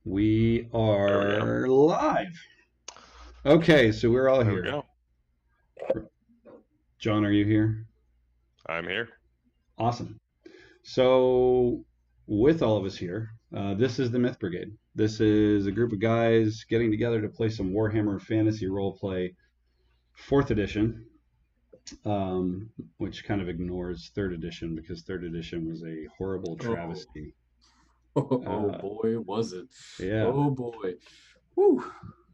We are live. Okay, so we're all here. There we go. John, are you here? I'm here. Awesome. So, with all of us here, this is the MythBrigade. This is a group of guys getting together to play some Warhammer Fantasy Roleplay 4th edition, which kind of ignores 3rd edition because 3rd edition was a horrible travesty. Oh boy, was it? Yeah. Oh boy. Woo.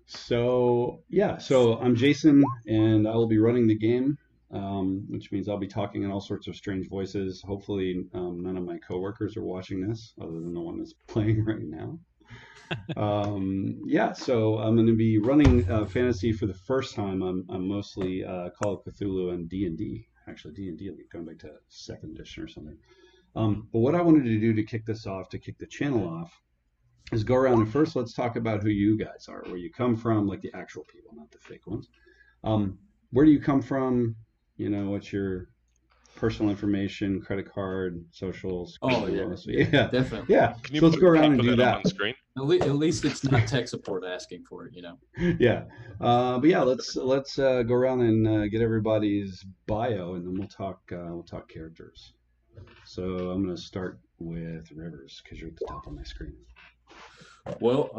So I'm Jason, and I will be running the game, which means I'll be talking in all sorts of strange voices. Hopefully, none of my coworkers are watching this, other than the one that's playing right now. So I'm going to be running fantasy for the first time. I'm mostly Call of Cthulhu and D&D. Actually, D&D, going back to 2nd edition or something. But what I wanted to do to kick this off, to kick the channel off, is go around and first let's talk about who you guys are, where you come from, like the actual people, not the fake ones. Where do you come from? You know, what's your personal information, credit card, socials? Oh, yeah, definitely. Yeah, so let's go around and do that. On screen? At least it's not tech support asking for it, you know. Yeah, but yeah, let's go around and get everybody's bio, and then we'll talk characters. So I'm going to start with Rivers because you're at the top of my screen. Well,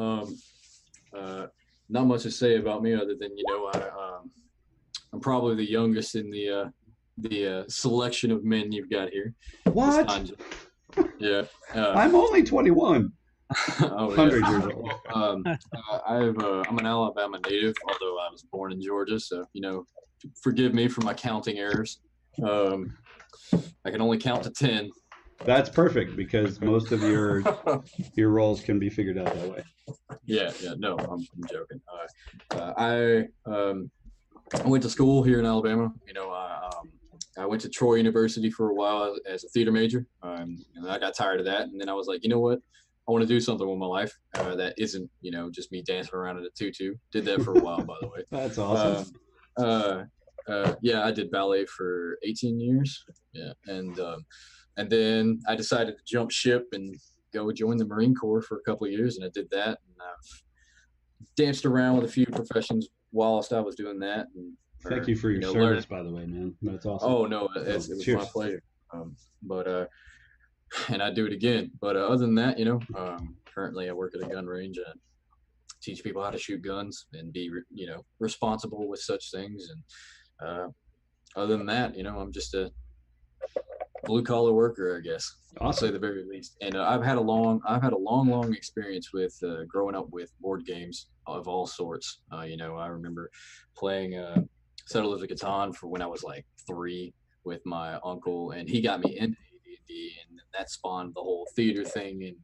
not much to say about me other than I'm probably the youngest in the selection of men you've got here. What? Yeah. I'm only 21. 100 years old. I'm an Alabama native, although I was born in Georgia, so forgive me for my counting errors. I can only count to 10. That's perfect because most of your roles can be figured out that way. Yeah. No, I'm joking. I went to school here in Alabama. I went to Troy University for a while as a theater major, and I got tired of that. And then I was like, you know what? I want to do something with my life that isn't, just me dancing around in a tutu. Did that for a while, by the way. That's awesome. I did ballet for 18 years. Yeah, and then I decided to jump ship and go join the Marine Corps for a couple of years, and I did that. And I've danced around with a few professions whilst I was doing that. Thank you for your service, by the way, man. That's awesome. Oh no, it was my pleasure. And I'd do it again. But other than that, currently I work at a gun range and teach people how to shoot guns and be, responsible with such things. And other than that, I'm just a blue collar worker, I guess. Awesome. I'll say the very least. And I've had a long experience with growing up with board games of all sorts. I remember playing Settlers of Catan for when I was like 3 with my uncle, and he got me into AD&D, and that spawned the whole theater thing.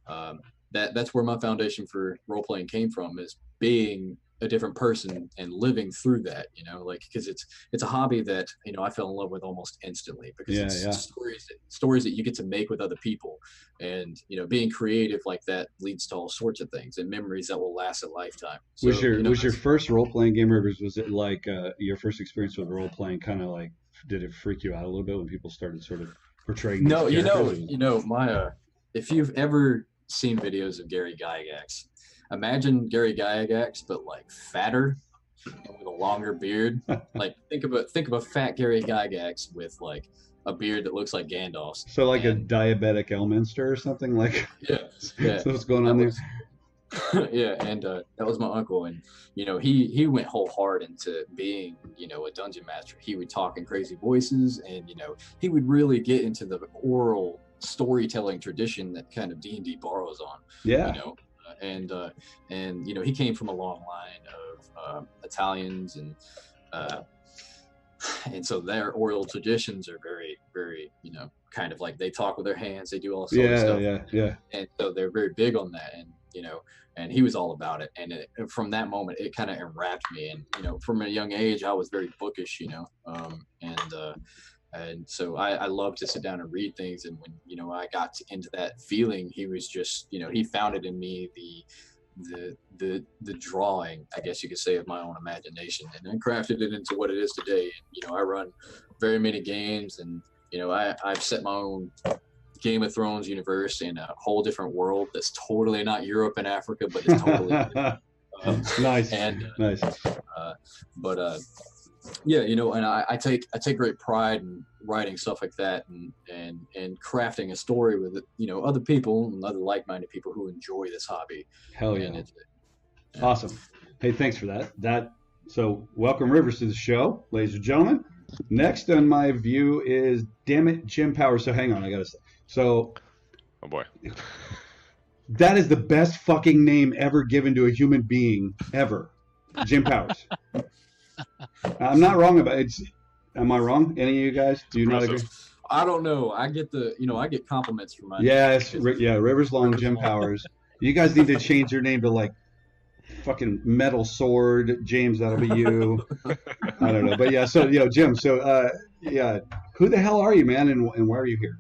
And that's where my foundation for role playing came from, is being a different person and living through that, because it's a hobby that I fell in love with almost instantly, because it's stories that you get to make with other people, and being creative like that leads to all sorts of things and memories that will last a lifetime. So, was your first role playing game, Rivers? Was it like your first experience with role playing? Kind of like, did it freak you out a little bit when people started sort of portraying? No, my if you've ever seen videos of Gary Gygax, imagine Gary Gygax but like fatter and with a longer beard. Like think of a fat Gary Gygax with like a beard that looks like Gandalf's. So like a diabetic Elminster or something like. Yeah. So what's going on there? Yeah, and that was my uncle, and he went whole hard into being a dungeon master. He would talk in crazy voices, and he would really get into the oral storytelling tradition that kind of D&D borrows on. Yeah. And he came from a long line of Italians, and so their oral traditions are very, very kind of like they talk with their hands, they do all sorts of stuff. Yeah. And so they're very big on that, and and he was all about it. And from that moment, it kind of enwrapped me. And from a young age, I was very bookish, and so I love to sit down and read things. And when I got into that feeling, he was just he founded in me the drawing, I guess you could say, of my own imagination, and then crafted it into what it is today. And I run very many games, and I've set my own Game of Thrones universe in a whole different world that's totally not Europe and Africa, but it's totally nice. And nice. But yeah, you know, and I take great pride in writing stuff like that and crafting a story with, you know, other people and other like-minded people who enjoy this hobby. Hell yeah. And Awesome. Hey, thanks for that. So welcome Rivers to the show, ladies and gentlemen. Next on my view is, damn it, Jim Powers. So hang on, I gotta say. So, oh boy, that is the best fucking name ever given to a human being ever, Jim Powers. I'm not wrong about it. Am I wrong? Any of you guys? Do you not agree? I don't know. I get compliments from my Rivers Long, Jim Powers. You guys need to change your name to like fucking Metal Sword, James. That'll be you. I don't know, but yeah. So Jim. So who the hell are you, man, and why are you here?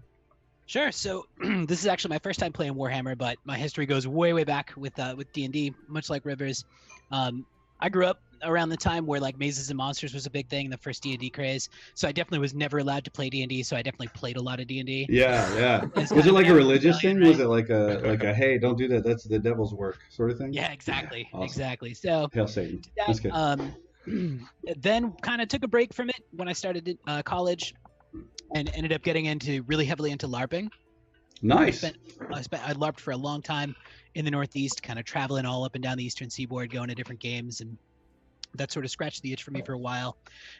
Sure. So this is actually my first time playing Warhammer, but my history goes way back with D&D, much like Rivers. I grew up around the time where like Mazes and Monsters was a big thing, the first D&D craze. So I definitely was never allowed to play D&D, so I definitely played a lot of D&D. Yeah. Was it like a religious thing? Right? Was it like a hey, don't do that, that's the devil's work sort of thing? Yeah, exactly. Awesome. Exactly. So Hail Satan. That's good. Then kind of took a break from it when I started college and ended up getting really heavily into LARPing. Nice. I LARPed for a long time in the Northeast, kind of traveling all up and down the Eastern Seaboard, going to different games, and that sort of scratched the itch for me for a while.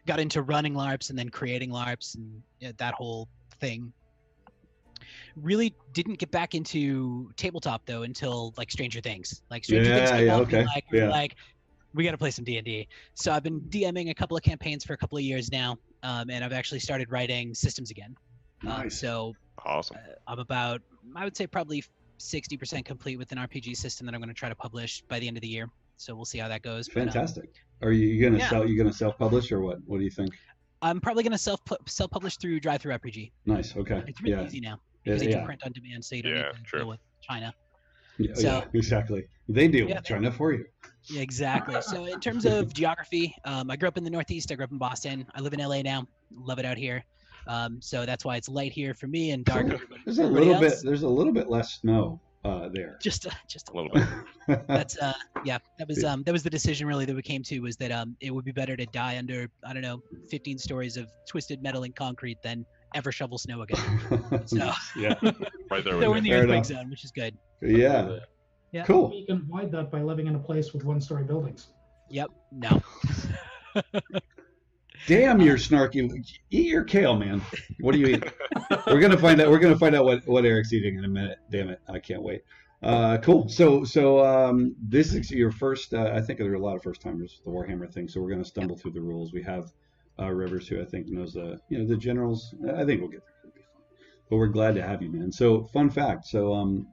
Got into running LARPs and then creating LARPs and that whole thing. Really didn't get back into tabletop though until like Stranger Things. Like Stranger Things came out, and like we got to play some D&D. So I've been DMing a couple of campaigns for a couple of years now, and I've actually started writing systems again. Nice. So awesome. I'm about, I would say probably 60% complete with an RPG system that I'm going to try to publish by the end of the year. So we'll see how that goes. Fantastic. Are you gonna sell? You gonna self-publish or what? What do you think? I'm probably gonna self-publish through Drive-Thru RPG. Nice. Okay. It's really easy now because they do print on demand, so you don't need to deal with China. Yeah, exactly. They deal with China for you. Yeah, exactly. So in terms of geography, I grew up in the Northeast. I grew up in Boston. I live in LA now. Love it out here. So that's why it's light here for me and dark. There's a little bit less snow there. Just a little bit. That's that was the decision really that we came to, was that it would be better to die under 15 stories of twisted metal and concrete than ever shovel snow again. So yeah, right there. So we're in the earthquake zone, which is good. Yeah. Yeah. Cool. You can avoid that by living in a place with one-story buildings. Yep. No. Damn, you're snarky. Eat your kale, man. What do you eat? We're gonna find out what Eric's eating in a minute. Damn it, I can't wait. Cool. So this is your first. I think there are a lot of first timers with the Warhammer thing. So we're gonna stumble through the rules. We have Rivers, who I think knows the generals. I think we'll get there. It'll be fun. But we're glad to have you, man. So fun fact. So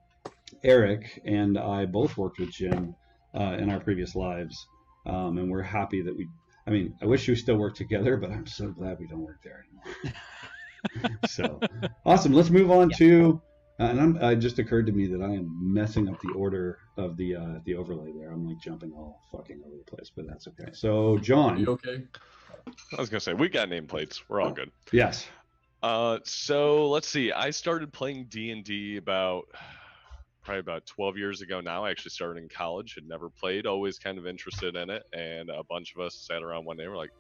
Eric and I both worked with Jim in our previous lives, and we're happy that we. I mean, I wish we still worked together, but I'm so glad we don't work there anymore. So awesome. Let's move on to, and it just occurred to me that I am messing up the order of the overlay there. I'm like jumping all fucking over the place, but that's okay. So John. You okay? I was gonna say we got nameplates. We're all good. Yes. So let's see. I started playing D&D probably about 12 years ago now. I actually started in college, had never played, always kind of interested in it, and a bunch of us sat around one day and we're like,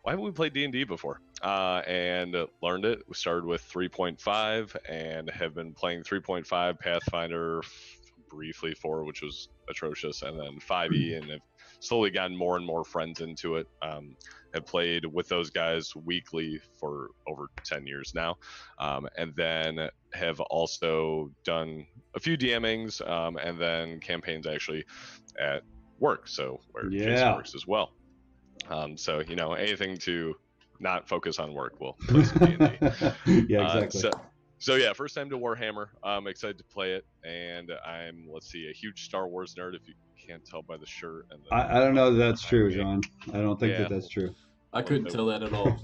why haven't we played D&D before? And learned it. We started with 3.5 and have been playing 3.5, Pathfinder, briefly 4, which was atrocious, and then 5e, and have slowly gotten more and more friends into it. Have played with those guys weekly for over 10 years now, and then have also done a few DMings and then campaigns actually at work, so where Jason works as well. So anything to not focus on work, we'll play some D&D. Yeah, exactly. So yeah, first time to Warhammer. I'm excited to play it, and I'm a huge Star Wars nerd. If you can't tell by the shirt and I don't know that that's true, John. I don't think that's true. I couldn't tell that at all.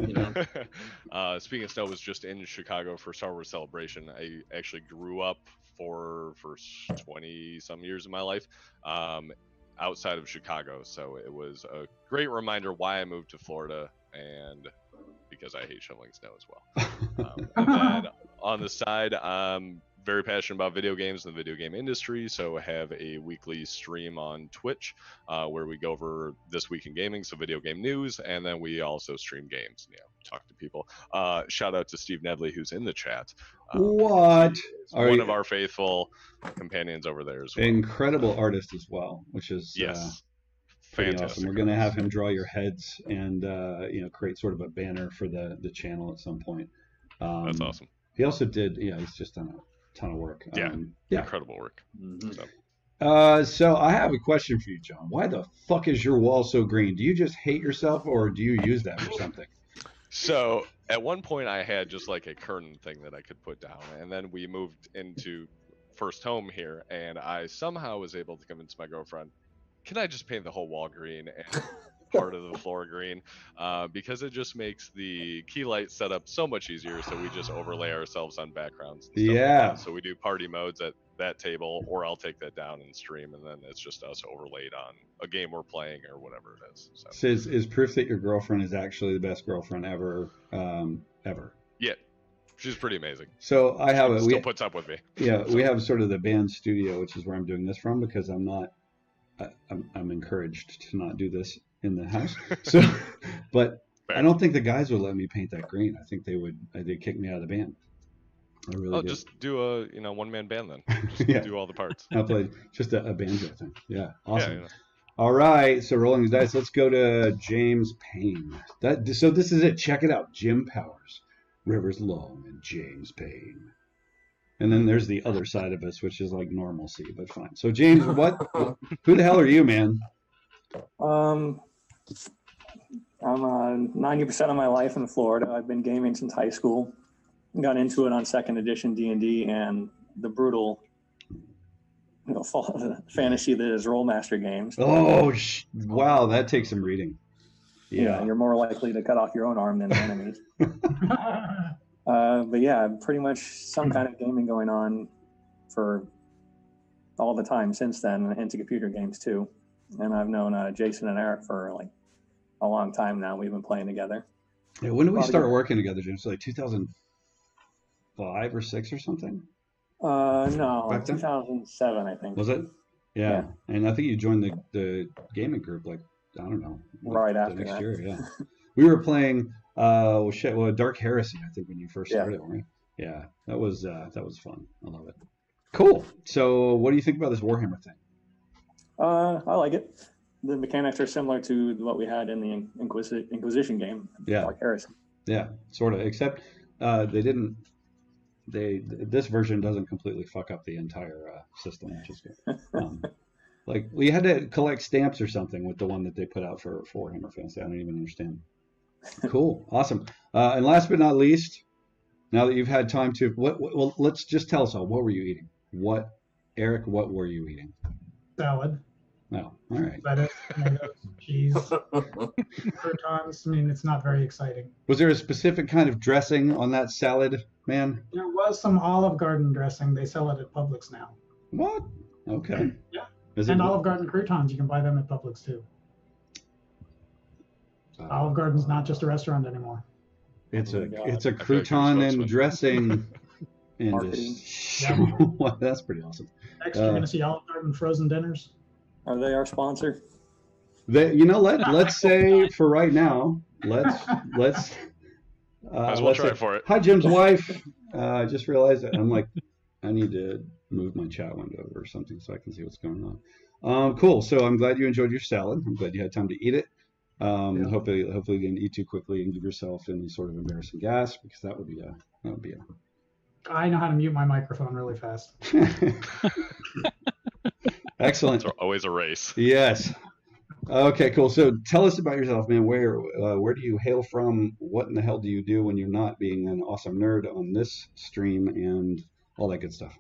Speaking of snow, I was just in Chicago for Star Wars Celebration. I actually grew up for 20 some years of my life outside of Chicago, so it was a great reminder why I moved to Florida, and because I hate shoveling snow as well. And then on the side, I'm very passionate about video games and the video game industry, so I have a weekly stream on Twitch where we go over this week in gaming, so video game news, and then we also stream games, talk to people. Shout out to Steve Nedley, who's in the chat. What? One of our faithful companions over there as well. Incredible artist as well, which is pretty fantastic. awesome. We're going to have him draw your heads and create sort of a banner for the channel at some point. That's awesome. He also did, he's just done a ton of work. Incredible work. Mm-hmm. So I have a question for you, John. Why the fuck is your wall so green? Do you just hate yourself, or do you use that for something? So at one point I had just like a curtain thing that I could put down, and then we moved into first home here, and I somehow was able to convince my girlfriend, can I just paint the whole wall green and part of the floor green, because it just makes the key light setup so much easier. So we just overlay ourselves on backgrounds and stuff like that. So we do party modes at that table, or I'll take that down and stream, and then it's just us overlaid on a game we're playing or whatever it is. So is proof that your girlfriend is actually the best girlfriend ever. Yeah, she's pretty amazing. So I have still puts up with me. Yeah, we have sort of the band studio, which is where I'm doing this from, because I'm encouraged to not do this in the house. So, but I don't think the guys would let me paint that green. I think they'd kick me out of the band. I really do. Just do a one-man band then. Just do all the parts. I'll play just a banjo thing. Yeah, awesome. Yeah, All right, so rolling the dice. Let's go to James Payne. So this is it. Check it out. Jim Powers, Rivers Long, and James Payne. And then there's the other side of us, which is like normalcy, but fine. So James, who the hell are you, man? I'm 90% of my life in Florida. I've been gaming since high school. Got into it on second edition D&D and the brutal fantasy that is Rollmaster games. Oh, wow, that takes some reading. Yeah, you're more likely to cut off your own arm than the enemies. But yeah, pretty much some kind of gaming going on for all the time since then, into computer games too. And I've known Jason and Eric for like a long time now. We've been playing together. Yeah, when did we start working together, James? Like 2005 or 6 or something? No, like 2007, I think. Was it? Yeah. And I think you joined the gaming group, like, I don't know. Right after next that. year, yeah. We were playing Dark Heresy, I think, when you first started, weren't we? Yeah, that was fun. I love it. Cool. So what do you think about this Warhammer thing? I like it. The mechanics are similar to what we had in the Inquisition game, Dark Heresy. Yeah, sort of. Except this version doesn't completely fuck up the entire system, which is good. Like we had to collect stamps or something with the one that they put out for Warhammer Fantasy. I don't even understand. Cool, awesome. And last but not least, now that you've had time to, well, let's just tell us all. What were you eating? Eric? What were you eating? Salad. Oh, all right. Lettuce, tomatoes, cheese, croutons. I mean, it's not very exciting. Was there a specific kind of dressing on that salad, man? There was some Olive Garden dressing. They sell it at Publix now. What? Okay. Yeah. Is and it... Olive Garden croutons, you can buy them at Publix too. Olive Garden's not just a restaurant anymore. It's a crouton and dressing industry. Well, that's pretty awesome. Next, you're going to see Olive Garden frozen dinners. Are they our sponsor? Let's say for right now, let's try for it. Hi, Jim's wife. I just realized that I'm like, I need to move my chat window or something so I can see what's going on. Cool. So I'm glad you enjoyed your salad. I'm glad you had time to eat it. Hopefully you didn't eat too quickly and give yourself any sort of embarrassing gas, because that would be a. I know how to mute my microphone really fast. Excellent. It's always a race. Yes. Okay, cool. So tell us about yourself, man. Where do you hail from? What in the hell do you do when you're not being an awesome nerd on this stream and all that good stuff?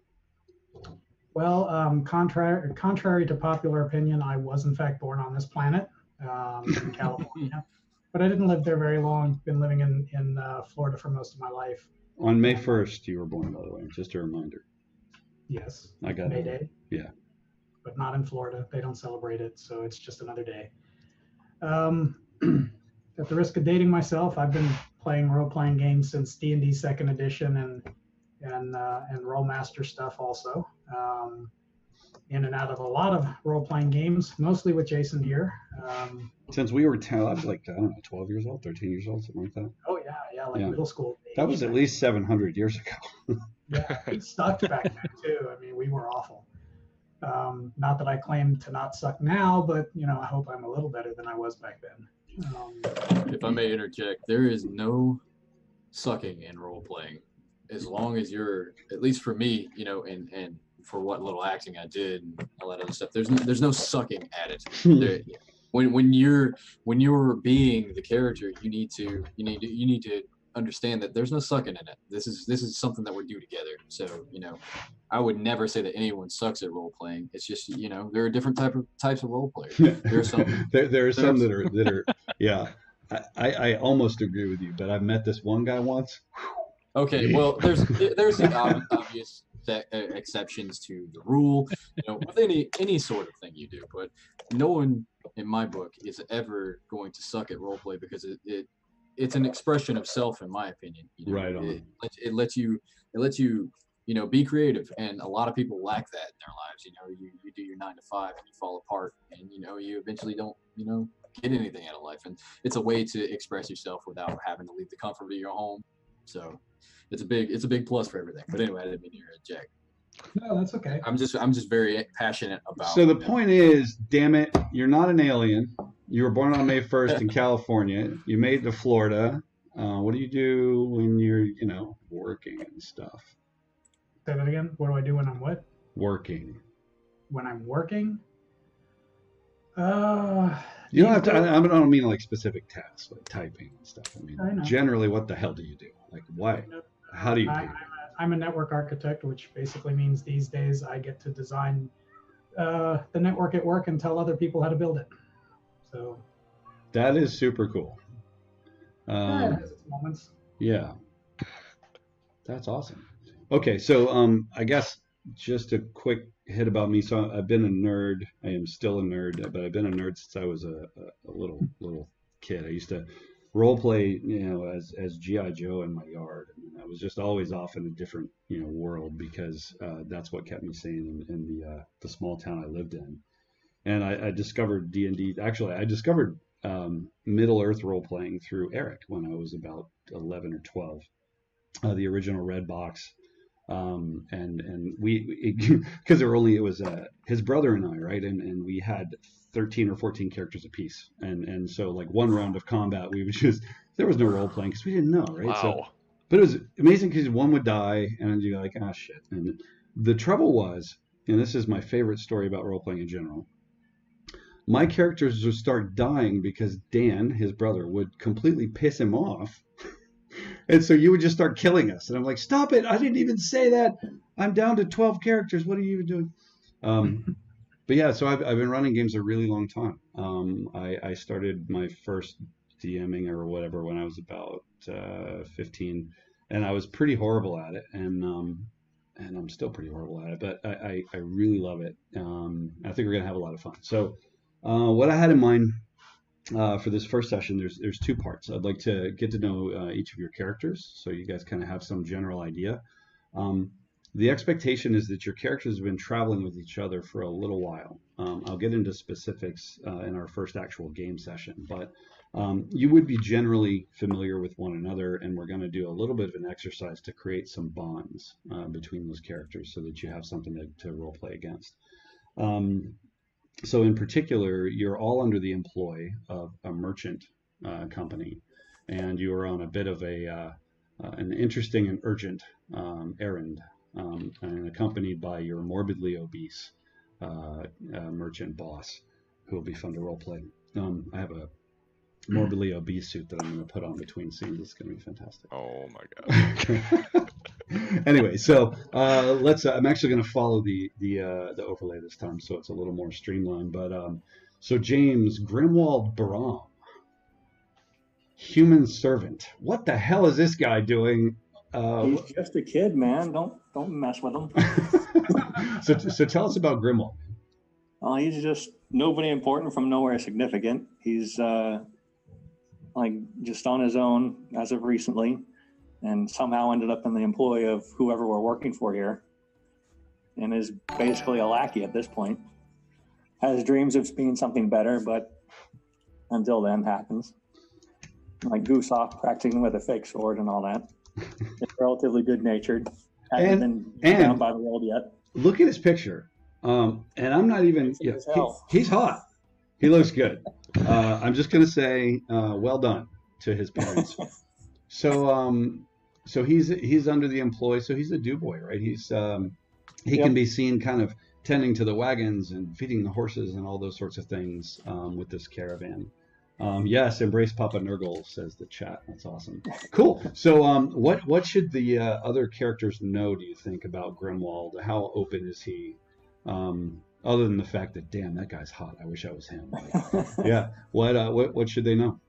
Well, contrary to popular opinion, I was in fact born on this planet in California, but I didn't live there very long. Been living in Florida for most of my life. On May 1st, you were born, by the way. Just a reminder. Yes. I got May it. Day. Yeah. But not in Florida. They don't celebrate it, so it's just another day. At the risk of dating myself, I've been playing role-playing games since D&D 2nd edition, and role master stuff also. In and out of a lot of role-playing games, mostly with Jason here. Since we were 10, I was like, I don't know, 12 years old, 13 years old, something like that. Oh yeah, like middle school. That was at least 700 years ago. Yeah, we sucked back then too. I mean, we were awful. Not that I claim to not suck now, but I hope I'm a little better than I was back then. If I may interject, there is no sucking in role playing, as long as you're, at least for me, and for what little acting I did and all that other stuff. There's no sucking at it. When you're being the character, you need to understand that there's no sucking in it. This is something that we do together. So I would never say that anyone sucks at role playing. It's just there are different types of role players. There's some there are some that are yeah. I almost agree with you, but I've met this one guy once. Okay, well, there's the obvious exceptions to the rule, with any sort of thing you do, but no one in my book is ever going to suck at role play, because it's an expression of self, in my opinion. Right on. It lets you be creative, and a lot of people lack that in their lives. You do your 9 to 5 and you fall apart, and you eventually don't get anything out of life, and it's a way to express yourself without having to leave the comfort of your home. So it's a big plus for everything. But anyway, I didn't mean to interject. No, that's okay. I'm just very passionate about. So the point is, damn it, you're not an alien. You were born on May 1st in California. You made it to Florida. What do you do when you're working and stuff? Say that again. What do I do when I'm what? Working. When I'm working? You don't have to. I don't mean like specific tasks, like typing and stuff. I mean, generally, what the hell do you do? Like, why? How do you? I'm a network architect, which basically means these days I get to design the network at work and tell other people how to build it. So. That is super cool. It has its moments. Yeah. That's awesome. Okay, so I guess just a quick hit about me. So I've been a nerd. I am still a nerd, but I've been a nerd since I was a little kid. I used to role play, as G.I. Joe in my yard. And I was just always off in a different, world, because that's what kept me sane in the small town I lived in. And I discovered D&D. Actually, I discovered Middle Earth role playing through Eric when I was about 11 or 12. The original Red Box. And we because it was his brother and I, right, and we had 13 or 14 characters apiece, and so like one round of combat we would just, there was no role playing because we didn't know, right? Wow. So, but it was amazing because one would die and you're like, ah, shit. And the trouble was, and this is my favorite story about role playing in general, my characters would start dying because Dan, his brother, would completely piss him off. And so you would just start killing us. And I'm like, stop it. I didn't even say that. I'm down to 12 characters. What are you even doing? But yeah, so I've been running games a really long time. I started my first DMing or whatever when I was about 15. And I was pretty horrible at it. And I'm still pretty horrible at it. But I really love it. I think we're going to have a lot of fun. So what I had in mind for this first session, there's two parts. I'd like to get to know each of your characters, so you guys kind of have some general idea. The expectation is that your characters have been traveling with each other for a little while. I'll get into specifics in our first actual game session, but you would be generally familiar with one another, and we're going to do a little bit of an exercise to create some bonds between those characters so that you have something to role play against. So in particular, you're all under the employ of a merchant company, and you are on a bit of an interesting and urgent errand, and accompanied by your morbidly obese merchant boss, who will be fun to role play. I have a morbidly obese suit that I'm going to put on between scenes. It's going to be fantastic. Oh my god. Anyway, so let's. I'm actually going to follow the overlay this time, so it's a little more streamlined. But so James, Grimwald Baram, human servant. What the hell is this guy doing? He's just a kid, man. Don't mess with him. So tell us about Grimwald. He's just nobody important from nowhere significant. He's like just on his own as of recently. and somehow ended up in the employ of whoever we're working for here, and is basically a lackey at this point. Has dreams of being something better, but until then happens. Like goose off practicing with a fake sword and all that. It's relatively good-natured. Hasn't been down by the world yet. Look at his picture. And I'm not even. Yeah, he's hot. He looks good. I'm just gonna say, well done to his parents. So he's under the employ. So he's a do boy, right? He can be seen kind of tending to the wagons and feeding the horses and all those sorts of things with this caravan. Yes, embrace Papa Nurgle, says the chat. That's awesome. Cool. So what should the other characters know, do you think, about Grimwald? How open is he? Other than the fact that, damn, that guy's hot. I wish I was him. Yeah. What should they know?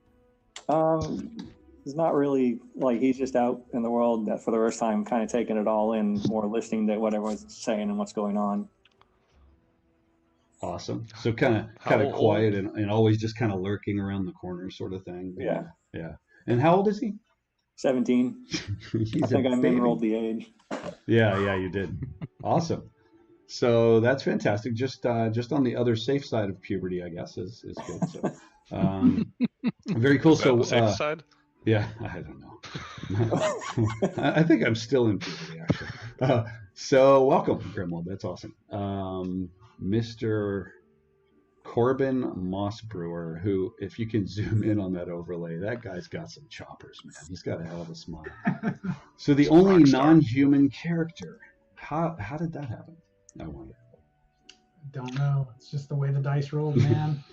He's not really, like, he's just out in the world for the first time, kind of taking it all in, more listening to what everyone's saying and what's going on. Awesome. So kind of quiet and always just kind of lurking around the corner sort of thing. Yeah. Yeah. And how old is he? 17. I think I enrolled the age. Yeah, you did. Awesome. So that's fantastic. Just on the other safe side of puberty, I guess, is good. So very cool. So the safe side? Yeah, I don't know. I think I'm still in puberty, actually. So welcome, Grimwald. That's awesome. Mr. Corbin Mossbrewer, who, if you can zoom in on that overlay, that guy's got some choppers, man. He's got a hell of a smile. So the only non-human character. How did that happen? I wonder. Don't know. It's just the way the dice rolled, man.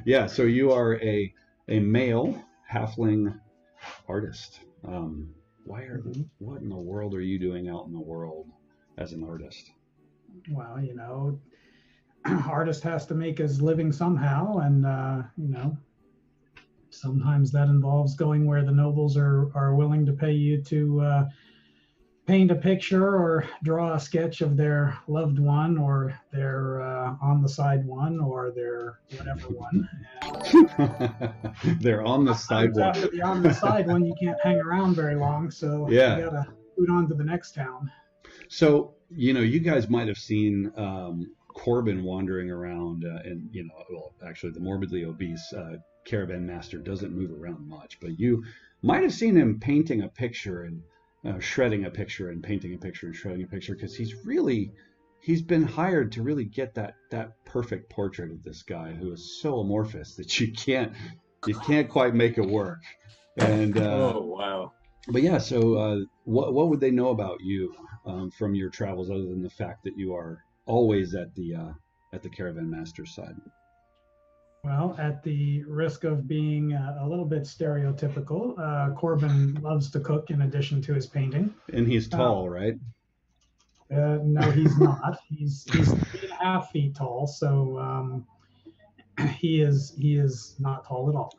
Yeah, so you are a male halfling artist. What in the world are you doing out in the world as an artist? Well, artist has to make his living somehow, and sometimes that involves going where the nobles are willing to pay you to paint a picture or draw a sketch of their loved one or their on the side one or their whatever one. They're on the side one. After the on the side one, you can't hang around very long, so you gotta boot on to the next town. So you guys might have seen Corbin wandering around, and actually the morbidly obese caravan master doesn't move around much, but you might have seen him painting a picture and shredding a picture and painting a picture and shredding a picture, because he's been hired to really get that perfect portrait of this guy who is so amorphous that you can't quite make it work. And oh wow. But yeah, so what would they know about you from your travels, other than the fact that you are always at the caravan master's side? Well, at the risk of being a little bit stereotypical, Corbin loves to cook in addition to his painting. And he's tall, right? No, he's not. He's 3.5 feet tall, so he is not tall at all.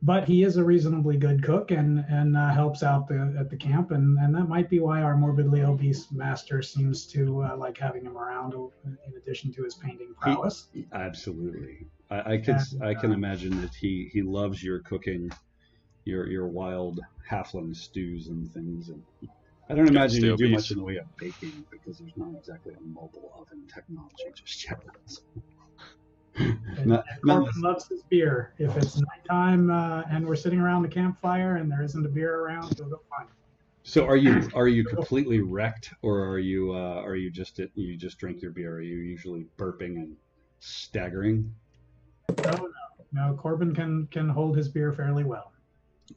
But he is a reasonably good cook and helps out at the camp, and that might be why our morbidly obese master seems to like having him around in addition to his painting prowess. Absolutely. I can imagine that he loves your cooking, your wild halfling stews and things. And I don't imagine you do much in the way of baking, because there's not exactly a mobile oven technology just yet. Corbin loves his beer. If it's nighttime and we're sitting around the campfire and there isn't a beer around, he'll go find it. So are you completely wrecked, or are you just drink your beer? Are you usually burping and staggering? No. Corbin can hold his beer fairly well.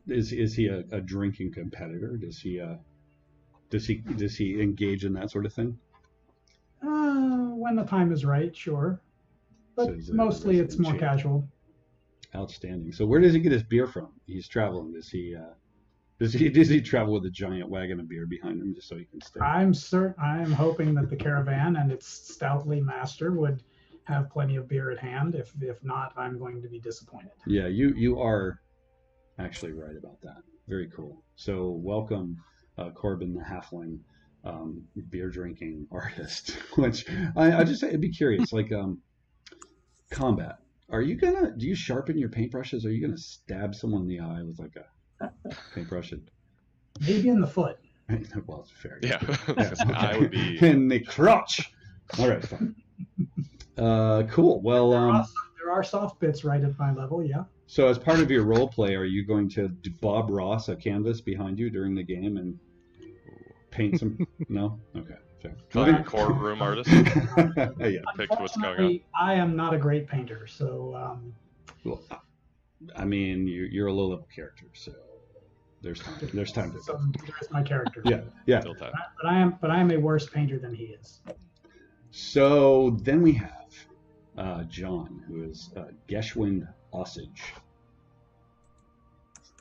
Is he a drinking competitor? Does he engage in that sort of thing? When the time is right, sure. But so mostly it's more casual. Outstanding. So where does he get his beer from? He's traveling. Does he travel with a giant wagon of beer behind him just so he can stay? I'm hoping that the caravan and its stoutly master would have plenty of beer at hand. If not, I'm going to be disappointed. Yeah, you are actually right about that. Very cool. So welcome, Corbin the halfling, beer drinking artist. Which I'd be curious, like combat. Do you sharpen your paintbrushes? Are you gonna stab someone in the eye with like Paintbrush it. Maybe in the foot. Well, it's fair. Yeah. Yeah, I would be. in the crotch. All right, fine. Cool. Well, There are soft bits right at my level, yeah. so as part of your role play, are you going to Bob Ross a canvas behind you during the game and paint some? No. Okay. Fair. Call you a courtroom artist. Yeah. Pick what's going on. Unfortunately, I am not a great painter, so Well, I mean, you're a low-level character, so there's time. There's time to. so there's my character. Yeah. Yeah. Still time. But I am a worse painter than he is. So then we have John, who is Geschwind Osage.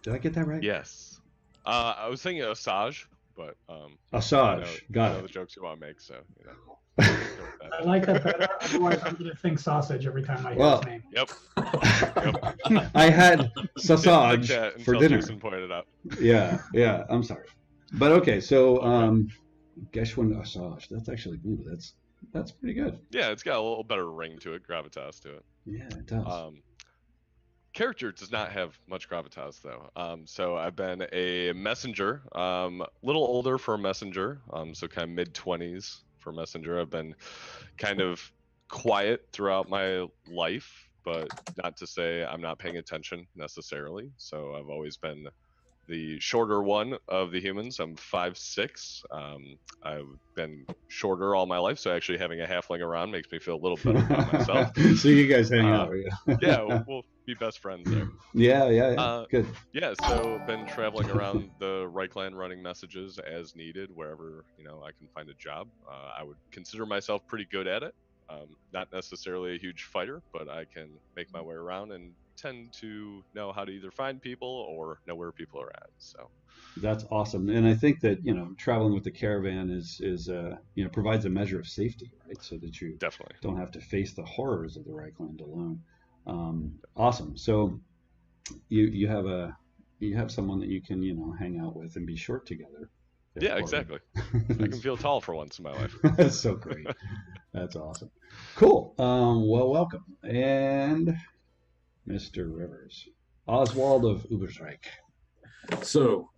Did I get that right? Yes. I was thinking Osage, but Osage. Got I know it. the jokes you want to make, so you know. I like that better. Otherwise, I'm going to think sausage every time I hear Well, his name. Yep. Yep. I had sausage Chat for until dinner. Jason pointed out. Yeah. I'm sorry, but okay. So Geschwind Osage. That's actually that's pretty good. Yeah, it's got a little better ring to it, gravitas to it. Yeah, it does. Character does not have much gravitas though. So I've been a messenger, little older for a messenger, so kind of mid-20s for messenger. I've been kind of quiet throughout my life, but not to say I'm not paying attention necessarily. So I've always been the shorter one of the humans. I'm 5'6". I've been shorter all my life, so actually having a halfling around makes me feel a little better about myself. So you guys hang out. Yeah. Yeah, we'll be best friends there. Yeah. Good. Yeah, so been traveling around the Reichland running messages as needed wherever I can find a job. I would consider myself pretty good at it. Not necessarily a huge fighter, but I can make my way around and tend to know how to either find people or know where people are at. So that's awesome, and I think that traveling with the caravan is provides a measure of safety, right? So that you definitely don't have to face the horrors of the Reichland alone. Awesome. So you have someone that you can hang out with and be short together. Yeah, exactly. I can feel tall for once in my life. That's so great. That's awesome. Cool. Well, welcome. And Mr. Rivers, Oswald of Ubersreich. So,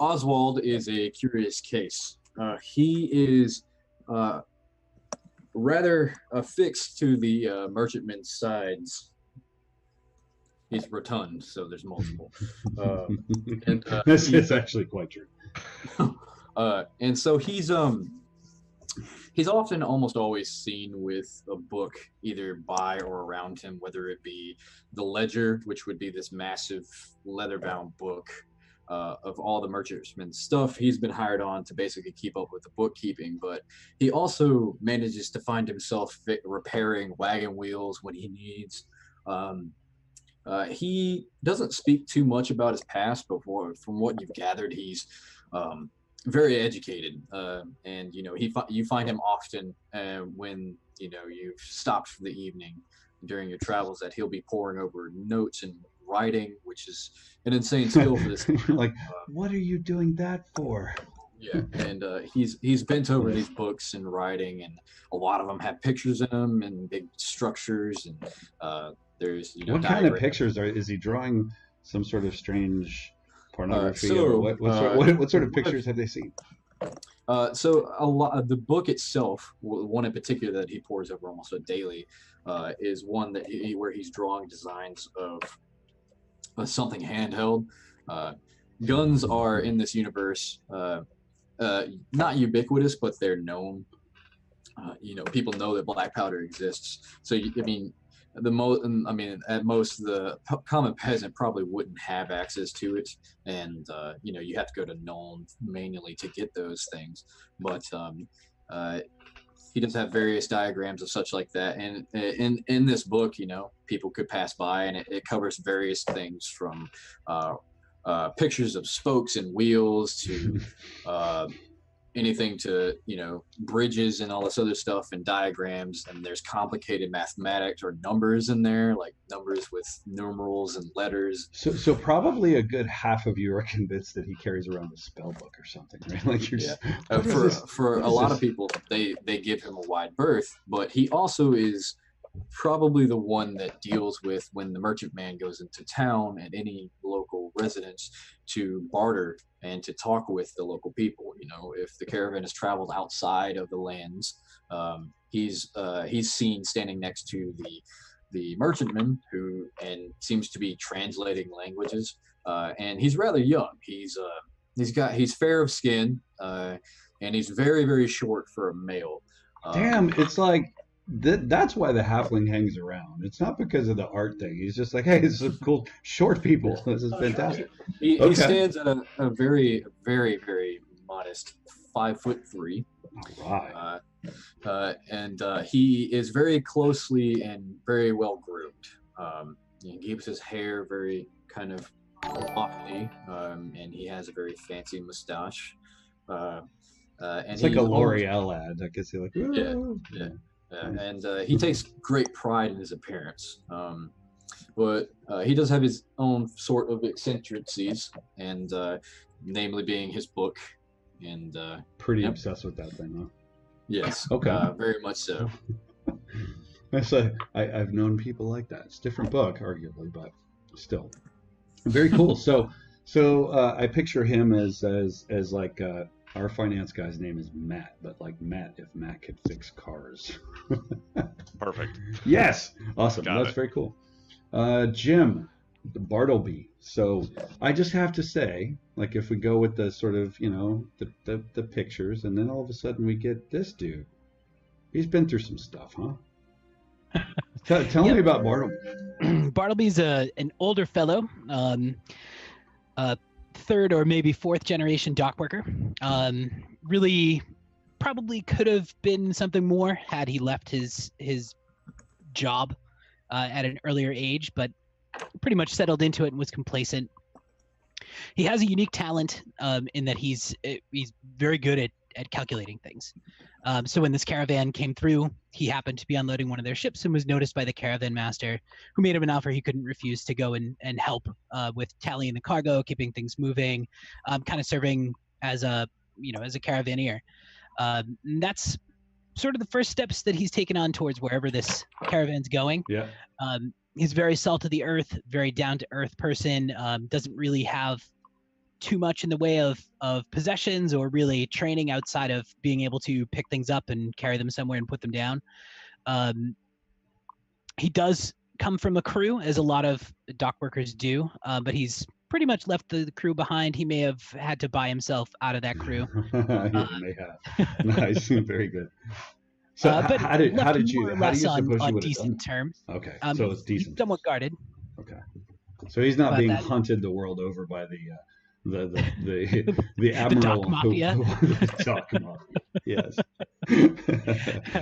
Oswald is a curious case. He is rather affixed to the merchantman's sides. He's rotund, so there's multiple. And This is actually quite true. And so he's often almost always seen with a book either by or around him, whether it be the Ledger, which would be this massive leather-bound book of all the merchantman's stuff. He's been hired on to basically keep up with the bookkeeping, but he also manages to find himself repairing wagon wheels when he needs. He doesn't speak too much about his past, but from what you've gathered, he's very educated, and you find him often when you've stopped for the evening during your travels, that he'll be poring over notes and writing, which is an insane skill for this. Like, what are you doing that for? Yeah, and he's bent over these books and writing, and a lot of them have pictures in them and big structures, and there's what kind of pictures is he drawing? Some sort of strange pornography, or what sort of pictures have they seen? So a lot of the book itself, one in particular that he pores over almost daily, is one that where he's drawing designs of something handheld. Guns are in this universe not ubiquitous, but they're known. People know that black powder exists. So at most the common peasant probably wouldn't have access to it, and you have to go to Nuln manually to get those things. But he does have various diagrams of such like that, and in this book, people could pass by, and it covers various things from pictures of spokes and wheels to anything to bridges and all this other stuff, and diagrams, and there's complicated mathematics or numbers in there, like numbers with numerals and letters. So probably a good half of you are convinced that he carries around a spell book or something, right? Like for a lot of people, they give him a wide berth, but he also is probably the one that deals with when the merchantman goes into town at any local residents to barter and to talk with the local people. You know, if the caravan has traveled outside of the lands, he's seen standing next to the merchantman and seems to be translating languages. And he's rather young. He's fair of skin, and he's very, very short for a male. Damn, it's like that's why the halfling hangs around. It's not because of the art thing. He's just like, hey, this is cool short people. This is fantastic. He stands at a very, very, very modest 5'3". All right. And he is very closely and very well groomed. He keeps his hair very kind of lofty, and he has a very fancy mustache. And it's like a L'Oreal ad. I can see like, yeah. And he takes great pride in his appearance. But he does have his own sort of eccentricities, and namely being his book. And pretty obsessed with that thing, huh? Yes. Okay. Very much so. I've known people like that. It's a different book, arguably, but still very cool. So I picture him as like our finance guy's name is Matt, but like Matt if Matt could fix cars. Perfect. Yes. Awesome. That's very cool. Jim, Bartleby. So I just have to say, like, if we go with the sort of, you know, the pictures, and then all of a sudden we get this dude. He's been through some stuff, huh? Tell me about Bartleby. Bartleby's an older fellow, third or maybe fourth generation dock worker. Really probably could have been something more had he left his job at an earlier age, but pretty much settled into it and was complacent. He has a unique talent in that he's very good at calculating things. So when this caravan came through, he happened to be unloading one of their ships and was noticed by the caravan master, who made him an offer he couldn't refuse to go and help with tallying the cargo, keeping things moving, kind of serving as a caravaneer. That's sort of the first steps that he's taken on towards wherever this caravan's going. Yeah. He's very salt of the earth, very down to earth person. Doesn't really have too much in the way of possessions or really training outside of being able to pick things up and carry them somewhere and put them down. He does come from a crew, as a lot of dock workers do, but he's pretty much left the crew behind. He may have had to buy himself out of that crew. He may have. Nice. Very good. So but how did you suppose on you would have decent done? terms? Okay, so it's decent. He's somewhat guarded. Okay, so he's not But being that- hunted the world over by the admiral dock mafia. the dock mafia. Yes.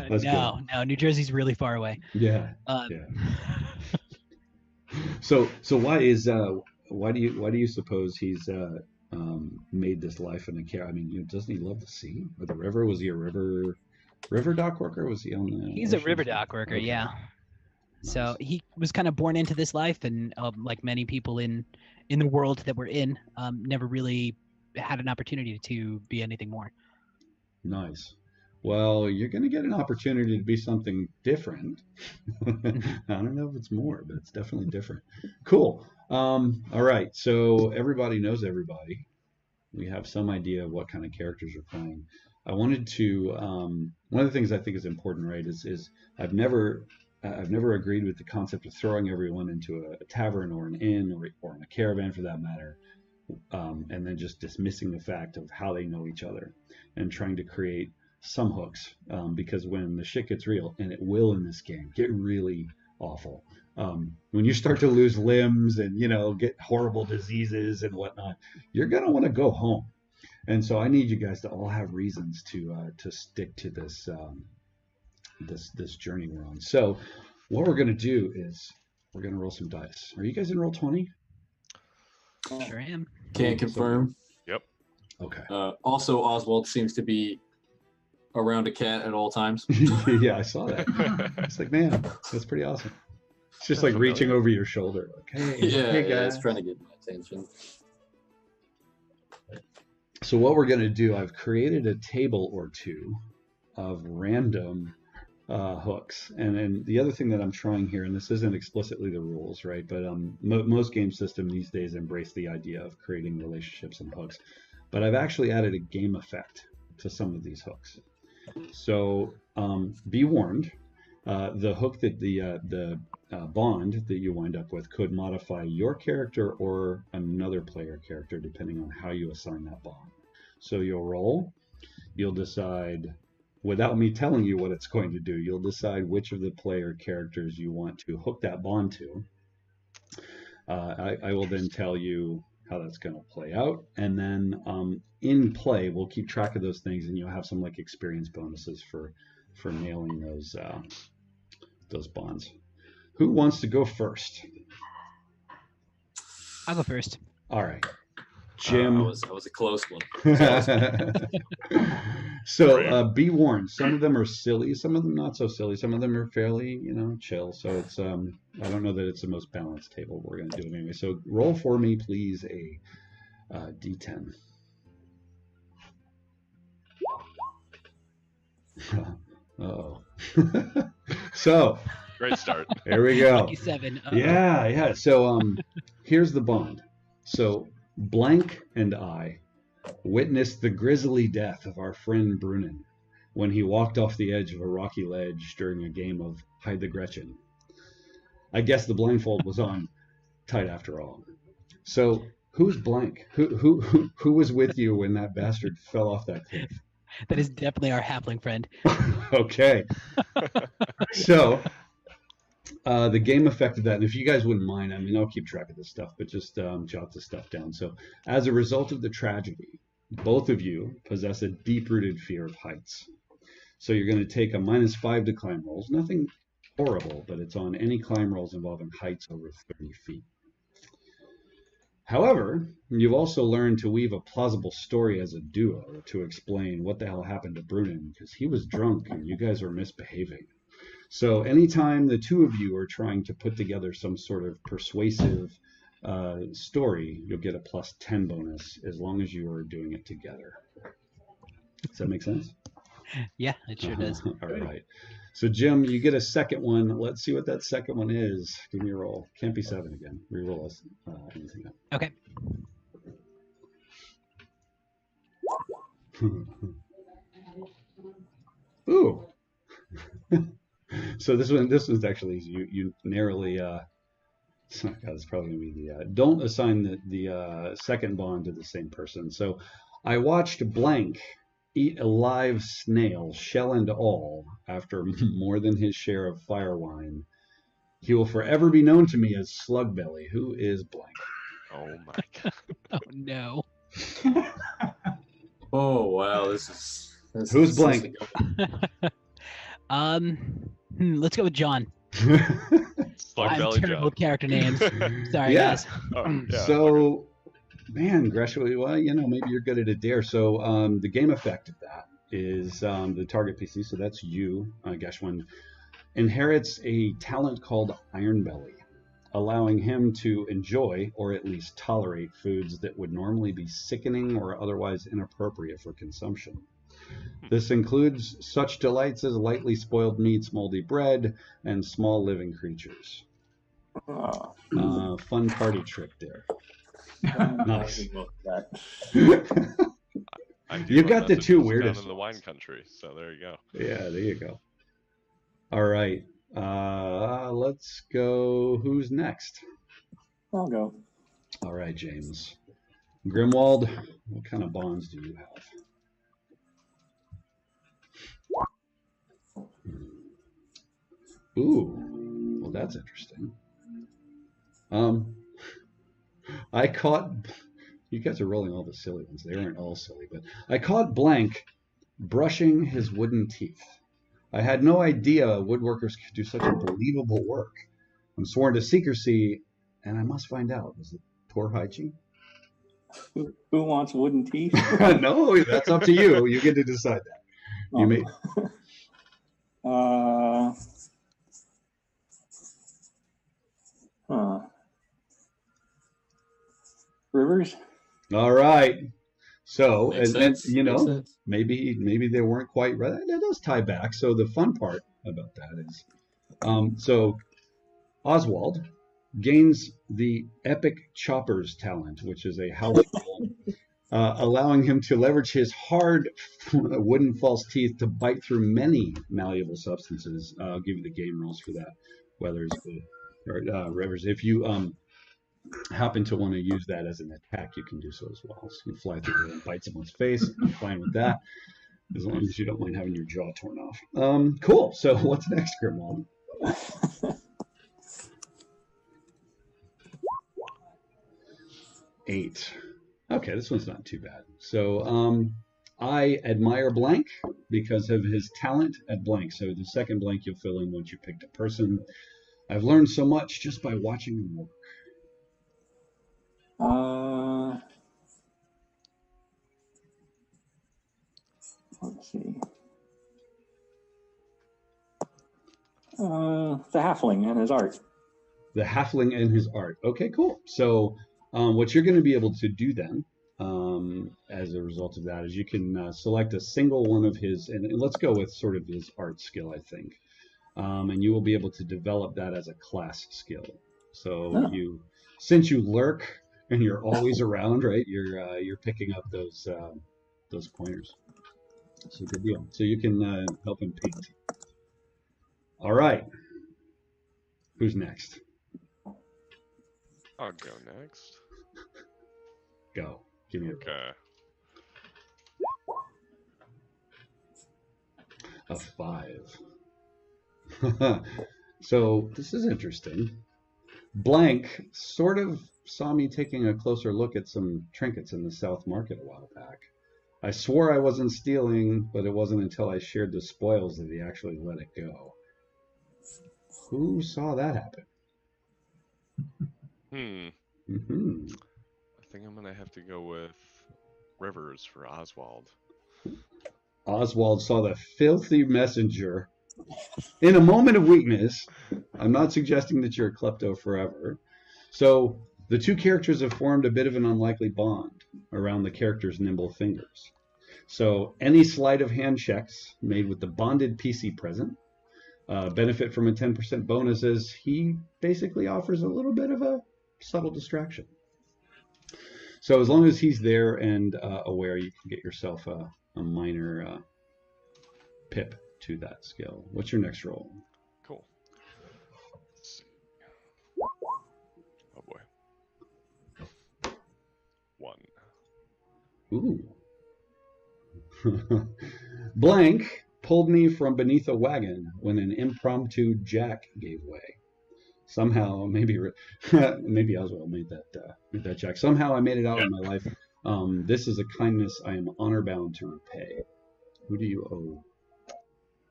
That's No, New Jersey's really far away. good. Yeah. So why do you suppose he's made this life in a care? I mean, doesn't he love the sea or the river? Was he a river dock worker? Was he on the? He's a ocean? river dock worker, Okay. yeah. So he was kind of born into this life, and like many people in the world that we're in, never really had an opportunity to be anything more. Nice. Well, you're going to get an opportunity to be something different. I don't know if it's more, but it's definitely different. Cool. All right. So everybody knows everybody. We have some idea of what kind of characters we're playing. I wanted to, one of the things I think is important, right, is I've never agreed with the concept of throwing everyone into a tavern or an inn or in a caravan for that matter, and then just dismissing the fact of how they know each other and trying to create some hooks, because when the shit gets real, and it will in this game, get really awful. When you start to lose limbs and, get horrible diseases and whatnot, you're going to want to go home. And so I need you guys to all have reasons to stick to this this journey we're on. So what we're going to do is we're going to roll some dice. Are you guys in roll 20? Sure am. Can't confirm. Yep. Okay. Also, Oswald seems to be around a cat at all times. Yeah, I saw that. It's like, man, that's pretty awesome. It's just like reaching over your shoulder. Like, hey guys. It's trying to get my attention. So what we're going to do, I've created a table or two of random hooks. And the other thing that I'm trying here, and this isn't explicitly the rules, right? But most game systems these days embrace the idea of creating relationships and hooks. But I've actually added a game effect to some of these hooks. So be warned, the hook that the bond that you wind up with could modify your character or another player character depending on how you assign that bond. So you'll roll, you'll decide, without me telling you what it's going to do, you'll decide which of the player characters you want to hook that bond to. I will then tell you how that's going to play out, and then in play we'll keep track of those things, and you'll have some like experience bonuses for nailing those bonds. Who wants to go first? I'll go first. All right, Jim. That was a close one. So be warned, some of them are silly, some of them not so silly, some of them are fairly, chill. So it's I don't know that it's the most balanced table. We're going to do it anyway. So roll for me, please, a d10. Uh-oh. So Great start. there we go. 27. Yeah. So here's the bond. So blank and I witnessed the grisly death of our friend Brunnen when he walked off the edge of a rocky ledge during a game of Hide the Gretchen. I guess the blindfold was on tight after all. So who's blank? Who was with you when that bastard fell off that cliff? That is definitely our halfling friend. Okay. So the game effect of that, and if you guys wouldn't mind, I mean, I'll keep track of this stuff, but just jot this stuff down. So as a result of the tragedy, both of you possess a deep-rooted fear of heights. So you're going to take a -5 to climb rolls. Nothing horrible, but it's on any climb rolls involving heights over 30 feet. However, you've also learned to weave a plausible story as a duo to explain what the hell happened to Brunnen, because he was drunk and you guys were misbehaving. So anytime the two of you are trying to put together some sort of persuasive story, you'll get a +10 bonus as long as you are doing it together. Does that make sense? Yeah, it sure does. All right. So Jim, you get a second one. Let's see what that second one is. Give me a roll. Can't be 7 again. Reroll us anything up. Okay. Ooh. So this was actually easy. You narrowly God, it's probably gonna be the don't assign the second bond to the same person. So I watched blank eat a live snail, shell and all, after more than his share of fire wine. He will forever be known to me as Slugbelly. Who is blank? Oh my god. Oh no. Oh wow, this Who's blank? Let's go with John. I'm terrible with character names. Sorry, guys. Oh, yeah, So, man, Gresham, well, maybe you're good at a dare. So the game effect of that is the target PC, so that's you, Geshwin, inherits a talent called Iron Belly, allowing him to enjoy or at least tolerate foods that would normally be sickening or otherwise inappropriate for consumption. This includes such delights as lightly spoiled meats, moldy bread, and small living creatures. Fun party trick there. Nice. You got the two weirdest. In the wine country, so there you go. Yeah, there you go. All right, let's go. Who's next? I'll go. All right, James. Grimwald, what kind of bonds do you have? Ooh, well, that's interesting. I caught. You guys are rolling all the silly ones. They aren't all silly, but I caught blank brushing his wooden teeth. I had no idea woodworkers could do such unbelievable work. I'm sworn to secrecy, and I must find out. Is it poor hygiene? Who wants wooden teeth? No, that's up to you. You get to decide that. You may. Rivers. All right. So, Makes and sense. Makes sense. maybe they weren't quite right. That does tie back. So the fun part about that is, so Oswald gains the Epic Choppers talent, which is a howling golem, allowing him to leverage his hard wooden false teeth to bite through many malleable substances. I'll give you the game rules for that, weathers or rivers. If you happen to want to use that as an attack, you can do so as well. So you can fly through and bite someone's face. I'm fine with that, as long as you don't mind having your jaw torn off. Cool. So what's next, Grimwald? 8. Okay, this one's not too bad. So I admire blank because of his talent at blank. So the second blank you'll fill in once you picked a person. I've learned so much just by watching him work. Let's see. The halfling and his art. The halfling and his art. Okay, cool. So what you're going to be able to do then, as a result of that, is you can select a single one of his, and let's go with sort of his art skill, I think. And you will be able to develop that as a class skill. So since you lurk and you're always around, right? You're picking up those pointers. So good deal. So you can help him paint. All right. Who's next? I'll go next. Go. Give me a 5. So this is interesting. Blank sort of saw me taking a closer look at some trinkets in the South Market a while back. I swore I wasn't stealing, but it wasn't until I shared the spoils that he actually let it go. Who saw that happen? I think I'm gonna have to go with Rivers for Oswald. Oswald saw the filthy messenger in a moment of weakness. I'm not suggesting that you're a klepto forever. So the two characters have formed a bit of an unlikely bond around the character's nimble fingers. So any sleight of hand checks made with the bonded PC present benefit from a 10% bonus, as he basically offers a little bit of a subtle distraction. So as long as he's there and aware, you can get yourself a minor pip to that skill. What's your next roll? Cool. Let's see. Oh boy. 1. Ooh. Blank pulled me from beneath a wagon when an impromptu jack gave way. Somehow, maybe Oswald made that jack. Somehow I made it out in my life. This is a kindness I am honor bound to repay. Who do you owe?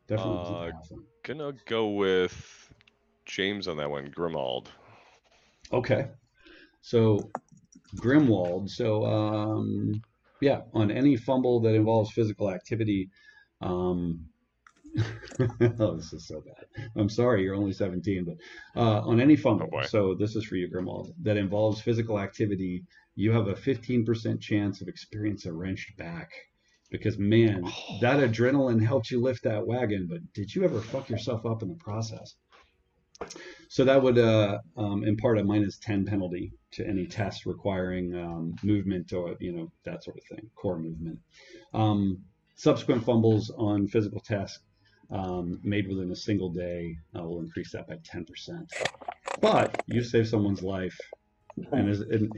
Definitely. Gonna go with James on that one, Grimwald. Okay. So Grimwald. So yeah, on any fumble that involves physical activity. Oh, this is so bad. I'm sorry, you're only 17, but on any fumble, so this is for you, Grimwald, that involves physical activity, you have a 15% chance of experiencing a wrenched back. Because, man, that adrenaline helped you lift that wagon, but did you ever fuck yourself up in the process? So that would impart a -10 penalty to any test requiring movement or, that sort of thing, core movement. Subsequent fumbles on physical tests made within a single day will increase that by 10%. But you saved someone's life, and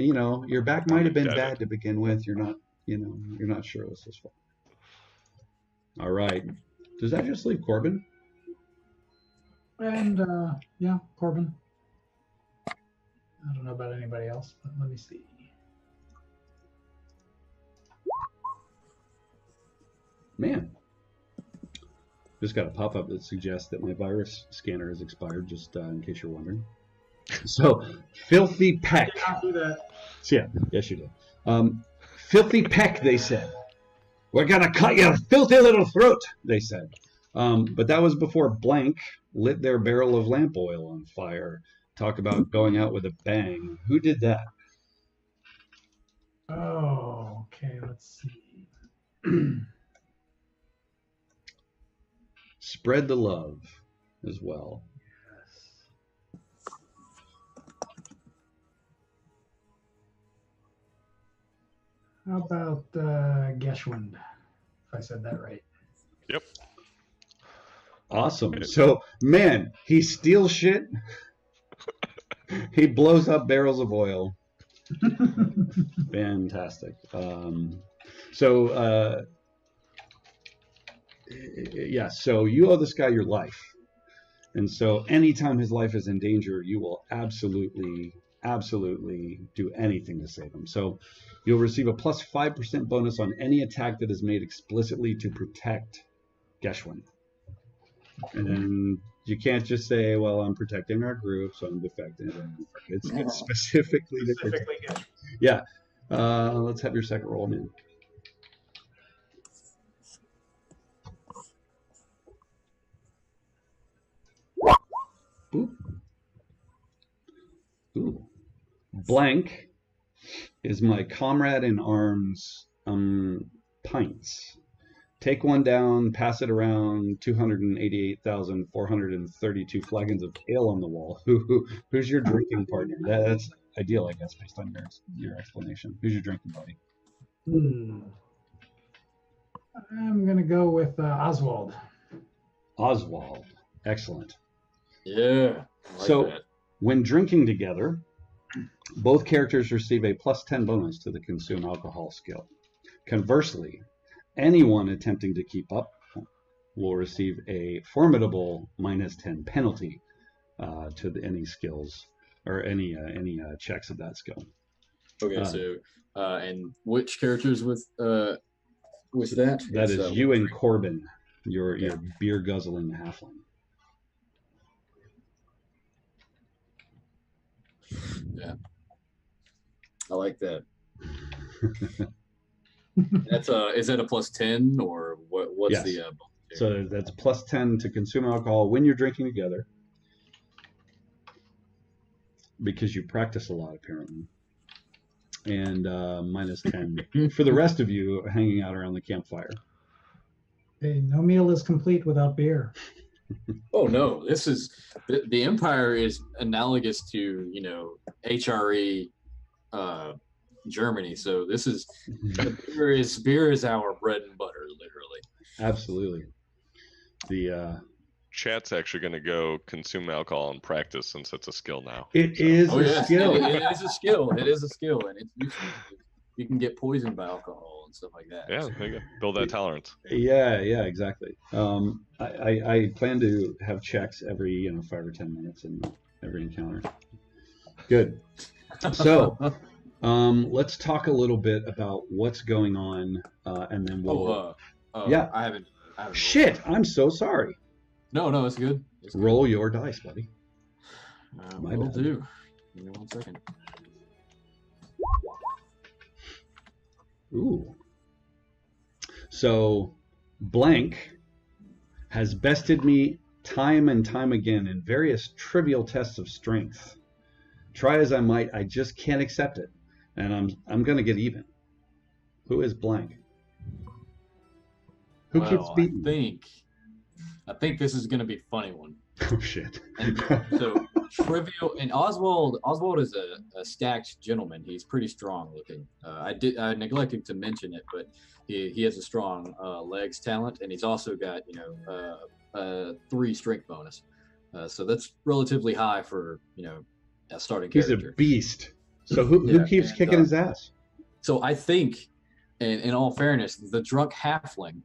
your back might have been bad to begin with. You're not sure it was his fault. All right. Does that just leave Corbin? And yeah, Corbin. I don't know about anybody else, but let me see. Man, just got a pop-up that suggests that my virus scanner has expired, just in case you're wondering. So, filthy peck. I did not do that. Yeah, yes you did. Filthy peck, they said. We're gonna cut your filthy little throat, they said. But that was before blank lit their barrel of lamp oil on fire. Talk about going out with a bang. Who did that? Oh, okay, let's see. Spread the love. as well. How about Geschwind, if I said that right? Yep. Awesome. So, man, he steals shit. He blows up barrels of oil. Fantastic. So you owe this guy your life. And so anytime his life is in danger, you will absolutely do anything to save him. So you'll receive a plus 5% bonus on any attack that is made explicitly to protect Geschwind. And then you can't just say, well, I'm protecting our group, so I'm defecting. It's specifically to protect. Yeah. Let's have your second roll, man. Ooh. Ooh. Blank is my comrade in arms, pints. Take one down, pass it around, 288,432 flagons of ale on the wall. Who's your drinking partner? That's ideal, I guess, based on your explanation. Who's your drinking buddy? I'm going to go with Oswald. Oswald. Excellent. Yeah. That. When drinking together, both characters receive a plus 10 bonus to the consume alcohol skill. Conversely, anyone attempting to keep up will receive a formidable minus 10 penalty to any skills or any checks of that skill. Okay, and which characters with that? That is you and Corbin, your beer guzzling halfling. Yeah, I like that. That's is that a plus 10 or what's yes. the so that's plus 10 to consume alcohol when you're drinking together, because you practice a lot apparently, and minus 10 for the rest of you hanging out around the campfire. Hey, no meal is complete without beer. Oh no, this is the Empire is analogous to HRE Germany, so this is beer is our bread and butter, literally. Absolutely. The chat's actually going to go consume alcohol and practice, since it's a skill now. It is a skill. It is a skill. It is a skill, and it's useful. You can get poisoned by alcohol and stuff like that. Yeah, there you go. Build that tolerance. Yeah, exactly. I plan to have checks every 5 or 10 minutes in every encounter. Good. So let's talk a little bit about what's going on, and then we'll. Yeah. I haven't. Shit! I'm so sorry. No, it's good. Roll your dice, buddy. Will do. Give me 1 second. Ooh. So, blank has bested me time and time again in various trivial tests of strength. Try as I might, I just can't accept it, and I'm going to get even. Who is blank? Who keeps beating? I think this is going to be a funny one. Oh shit! So trivial, and Oswald is a stacked gentleman. He's pretty strong looking. I neglected to mention it, but he has a strong legs talent, and he's also got 3 strength bonus. So that's relatively high for a starting character. He's a beast. So who keeps kicking his ass? So I think, in all fairness, the drunk halfling.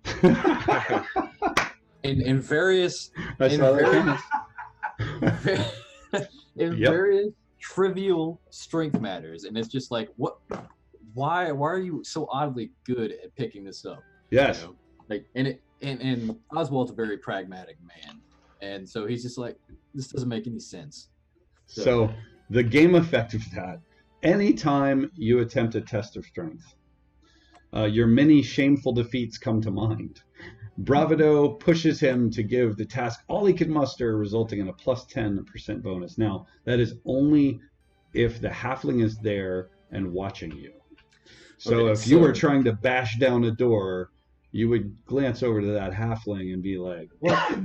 In various various trivial strength matters, and it's just like, why are you so oddly good at picking this up? Yes. And Oswald's a very pragmatic man, and so he's just like, this doesn't make any sense. So the game effect of that, anytime you attempt a test of strength, your many shameful defeats come to mind. Bravado pushes him to give the task all he could muster, resulting in a plus 10% bonus. Now, that is only if the halfling is there and watching you. So if you were trying to bash down a door, you would glance over to that halfling and be like, what?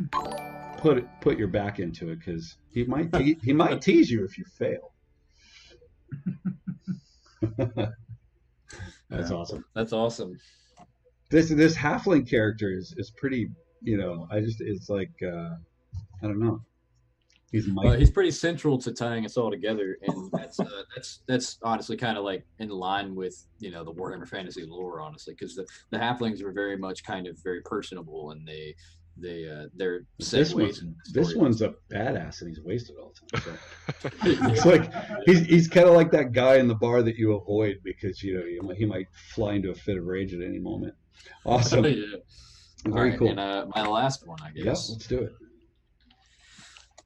put your back into it, because he might tease you if you fail. That's awesome. That's awesome. This halfling character is pretty. It's like I don't know. He's pretty central to tying us all together, and that's honestly kind of like in line with the Warhammer Fantasy lore, honestly, because the halflings were very much kind of very personable, and they're set ways. This one's a badass, and he's wasted all the time. So. It's like he's kind of like that guy in the bar that you avoid because he might fly into a fit of rage at any moment. Awesome. Yeah. Very cool. And my last one, I guess. Yeah, let's do it.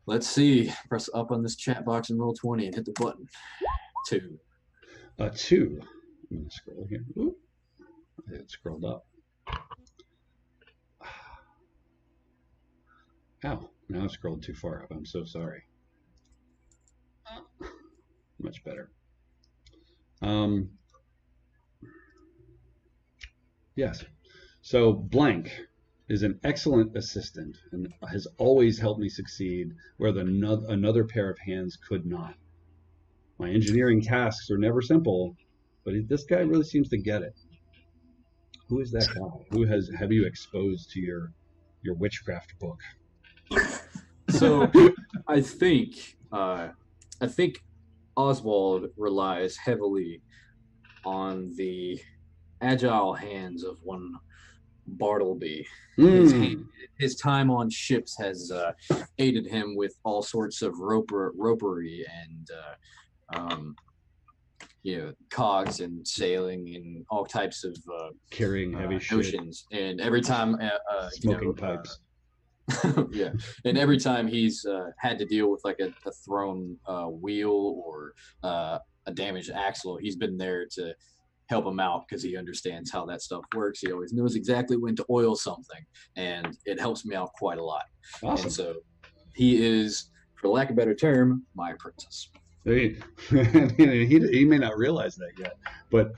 Let's see. Press up on this chat box and roll 20 and hit the button. 2. 2. I'm gonna scroll here. Ooh. It scrolled up. Ow, now I scrolled too far up. I'm so sorry. Much better. Yes. So blank is an excellent assistant and has always helped me succeed where another pair of hands could not. My engineering tasks are never simple, but this guy really seems to get it. Who is that guy? Who have you exposed to your witchcraft book? So I think Oswald relies heavily on the agile hands of one Bartleby. His time on ships has aided him with all sorts of ropery and cogs and sailing and all types of carrying heavy oceans. And every time smoking pipes. Yeah, and every time he's had to deal with like a thrown wheel or a damaged axle, he's been there to help him out because he understands how that stuff works. He always knows exactly when to oil something, and it helps me out quite a lot. Awesome. And so he is, for lack of a better term, my apprentice. He may not realize that yet, but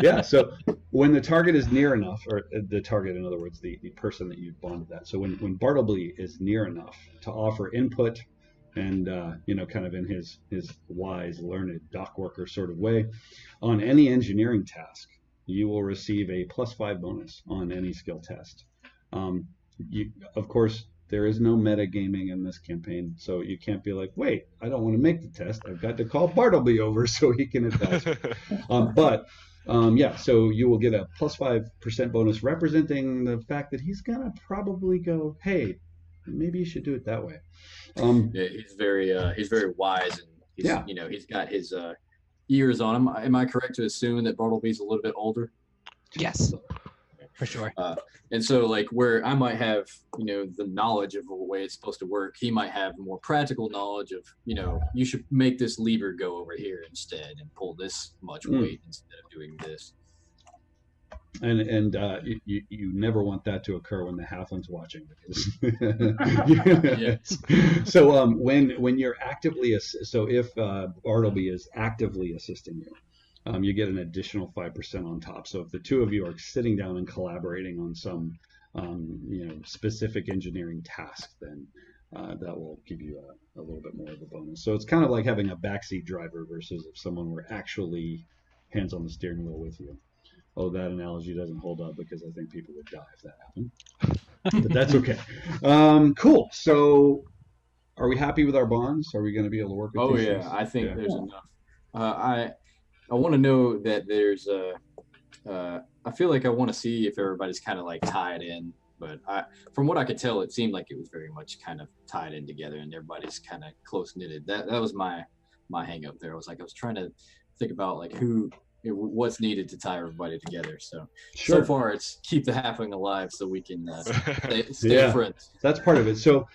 yeah. So when the target is near enough, or the target, in other words, the person that you bonded that. So when Bartleby is near enough to offer input, and kind of in his wise, learned dock worker sort of way, on any engineering task, you will receive a +5 bonus on any skill test. Of course, there is no metagaming in this campaign, so you can't be like, wait, I don't want to make the test. I've got to call Bartleby over so he can advise me. So you will get a +5% bonus representing the fact that he's going to probably go, hey, maybe you should do it that way. He's very wise, and he's got his ears on him. Am I correct to assume that Bartleby's a little bit older? Yes, for sure. And so, like, where I might have, the knowledge of the way it's supposed to work, he might have more practical knowledge of, you should make this lever go over here instead and pull this much weight instead of doing this. And you never want that to occur when the halfling's watching, because So when you're actively if Bartleby is actively assisting you, you get an additional 5% on top. So if the two of you are sitting down and collaborating on some specific engineering task, then that will give you a little bit more of a bonus. So it's kind of like having a backseat driver versus if someone were actually hands on the steering wheel with you. Oh, that analogy doesn't hold up because I think people would die if that happened. But that's okay. Cool. So are we happy with our bonds? Are we going to be able to work with these things? I think there's enough. I want to know that there's I feel like I want to see if everybody's kind of like tied in, but from what I could tell, it seemed like it was very much kind of tied in together and everybody's kind of close knitted. That was my hang up there. I was trying to think about like what's needed to tie everybody together. So far it's keep the halfling alive so we can stay friends. That's part of it. So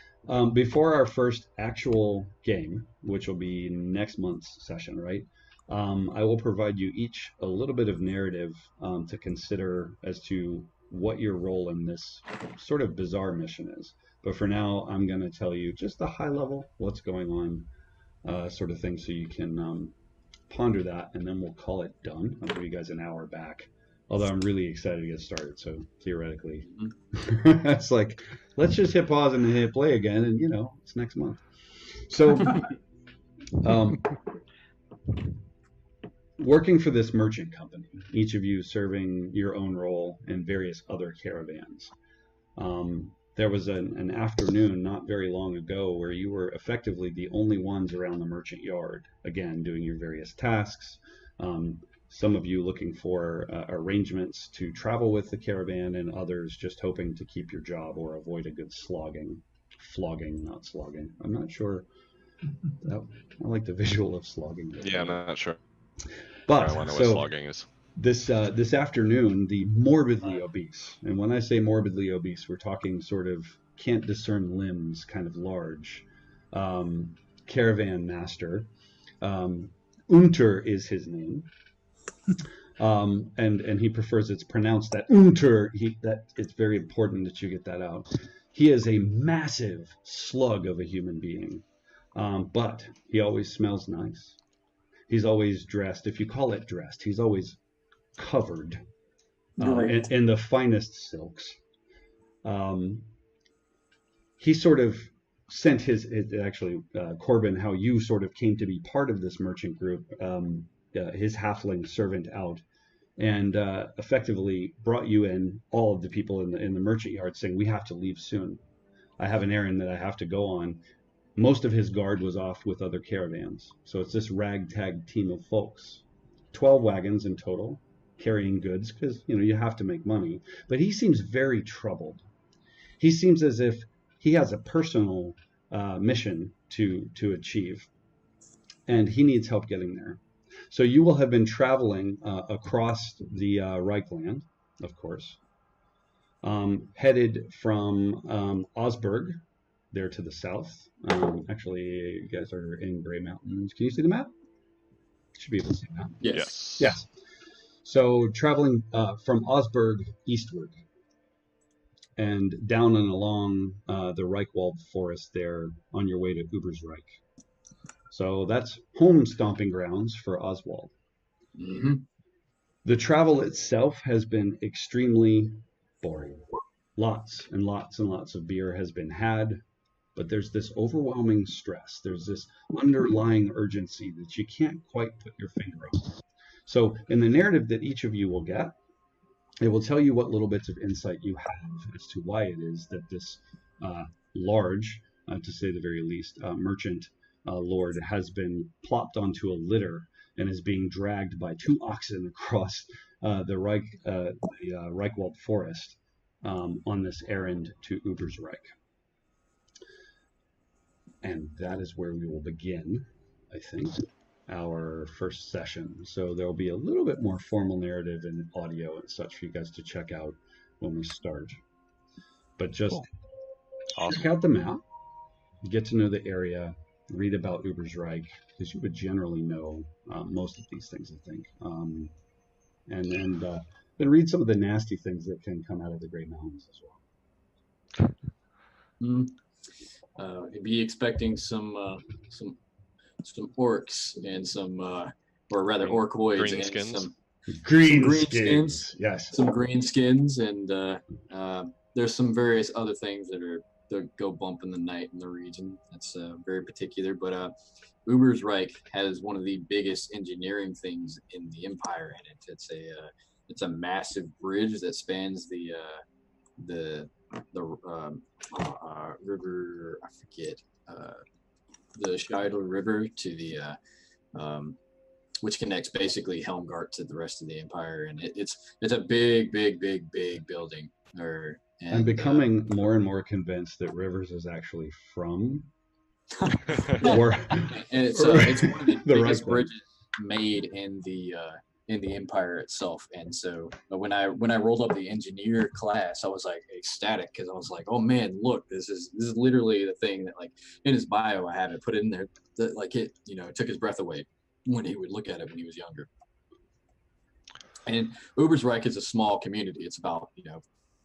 before our first actual game, which will be next month's session, right? I will provide you each a little bit of narrative to consider as to what your role in this sort of bizarre mission is. But for now, I'm going to tell you just the high level, what's going on, sort of thing, so you can ponder that, and then we'll call it done. I'll give you guys an hour back Although I'm really excited to get started, so theoretically, it's like, let's just hit pause and hit play again, and it's next month. So, working for this merchant company, each of you serving your own role in various other caravans. There was an afternoon not very long ago where you were effectively the only ones around the merchant yard, again, doing your various tasks. Some of you looking for arrangements to travel with the caravan, and others just hoping to keep your job or avoid a good flogging, not slogging. I'm not sure. I like the visual of slogging. Yeah, I'm not sure. But I want to know what slogging is. This afternoon, the morbidly obese, and when I say morbidly obese, we're talking sort of can't discern limbs, kind of large, caravan master. Unter is his name. And he prefers it's pronounced that Unter. That it's very important that you get that out. He is a massive slug of a human being, but he always smells nice. He's always dressed. If you call it dressed, he's always covered in the finest silks. He sort of sent Corbin, how you sort of came to be part of this merchant group, his halfling servant out, and effectively brought you in, all of the people in the merchant yard, saying, we have to leave soon. I have an errand that I have to go on. Most of his guard was off with other caravans. So it's this ragtag team of folks. 12 wagons in total, carrying goods, because you have to make money. But he seems very troubled. He seems as if he has a personal mission to achieve, and he needs help getting there. So you will have been traveling across the Reichland, of course, headed from Osberg, there to the south. Actually, you guys are in Grey Mountains. Can you see the map? Should be able to see the map. Yes. Yes. So traveling from Osberg eastward and down and along the Reichwald forest there on your way to Ubersreich. So that's home stomping grounds for Oswald. Mm-hmm. The travel itself has been extremely boring. Lots and lots and lots of beer has been had, but there's this overwhelming stress. There's this underlying urgency that you can't quite put your finger on. So in the narrative that each of you will get, it will tell you what little bits of insight you have as to why it is that this large, to say the very least, merchant lord has been plopped onto a litter and is being dragged by 2 oxen across the Reichwald forest on this errand to Ubersreich. And that is where we will begin, I think, our first session. So there'll be a little bit more formal narrative and audio and such for you guys to check out when we start. But just check out the map, get to know the area, read about Ubersreich, because you would generally know most of these things, I think. And then read some of the nasty things that can come out of the Great Mountains as well. You'd be expecting some orcs and some, or rather orcoids green and skins. some green skins. Yes. Some green skins, and there's some various other things that go bump in the night in the region. That's very particular, but Ubersreich has one of the biggest engineering things in the Empire in it. It's a massive bridge that spans the river. I forget the Scheidel River to the which connects basically Helmgart to the rest of the Empire, and it's a big building. I'm becoming more and more convinced that Rivers is actually from and it's one of the biggest bridges made in the Empire itself. And so when I rolled up the engineer class, I was like ecstatic, because I was like, oh man, look, this is literally the thing that, like, in his bio I have it put in there that, like, it took his breath away when he would look at it when he was younger. And Ubersreich is a small community. It's about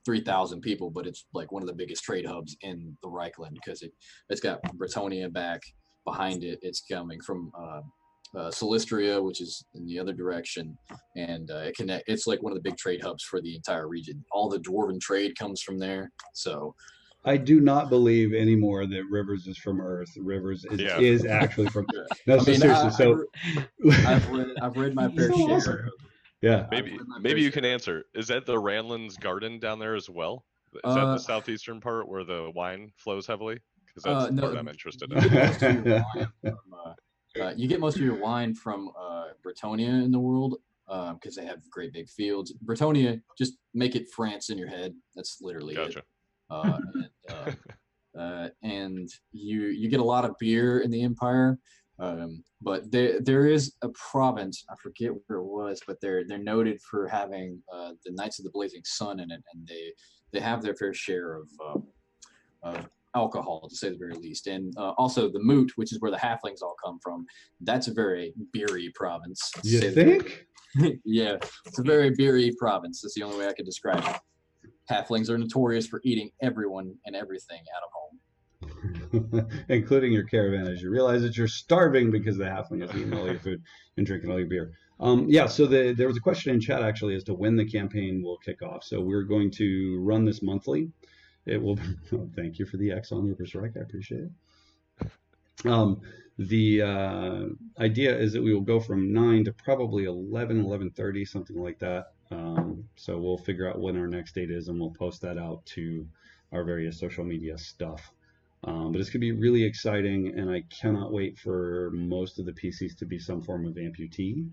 3,000 people, but it's like one of the biggest trade hubs in the Reichland, because it's got Bretonnia back behind it. It's coming from Silistria, which is in the other direction, and it's like one of the big trade hubs for the entire region. All the dwarven trade comes from there. So I do not believe anymore that Rivers is from Earth. Rivers is actually from Earth. No, seriously. I've read my fair share. Awesome. Yeah. Maybe you can answer. Is that the Ranlands Garden down there as well? Is that the southeastern part where the wine flows heavily? Because that's the part I'm interested in. You get most of your wine from Bretonia in the world, because they have great big fields. Bretonia, just make it France in your head. That's literally Gotcha. it. And you get a lot of beer in the Empire, but there is a province, I forget where it was, but they're noted for having the Knights of the Blazing Sun in it, and they have their fair share of alcohol, to say the very least. And also the Moot, which is where the halflings all come from, that's a very beery province. You think? Yeah, it's a very beery province. That's the only way I can describe it. Halflings are notorious for eating everyone and everything out of home. Including your caravan, as you realize that you're starving because the halfling is eating all your food and drinking all your beer. So there was a question in chat actually as to when the campaign will kick off. So we're going to run this monthly. It will. Thank you for the X on Rupert Strike. I appreciate it. The idea is that we will go from 9 to probably 11:30, something like that. So we'll figure out when our next date is, and we'll post that out to our various social media stuff. But it's going to be really exciting, and I cannot wait for most of the PCs to be some form of amputee.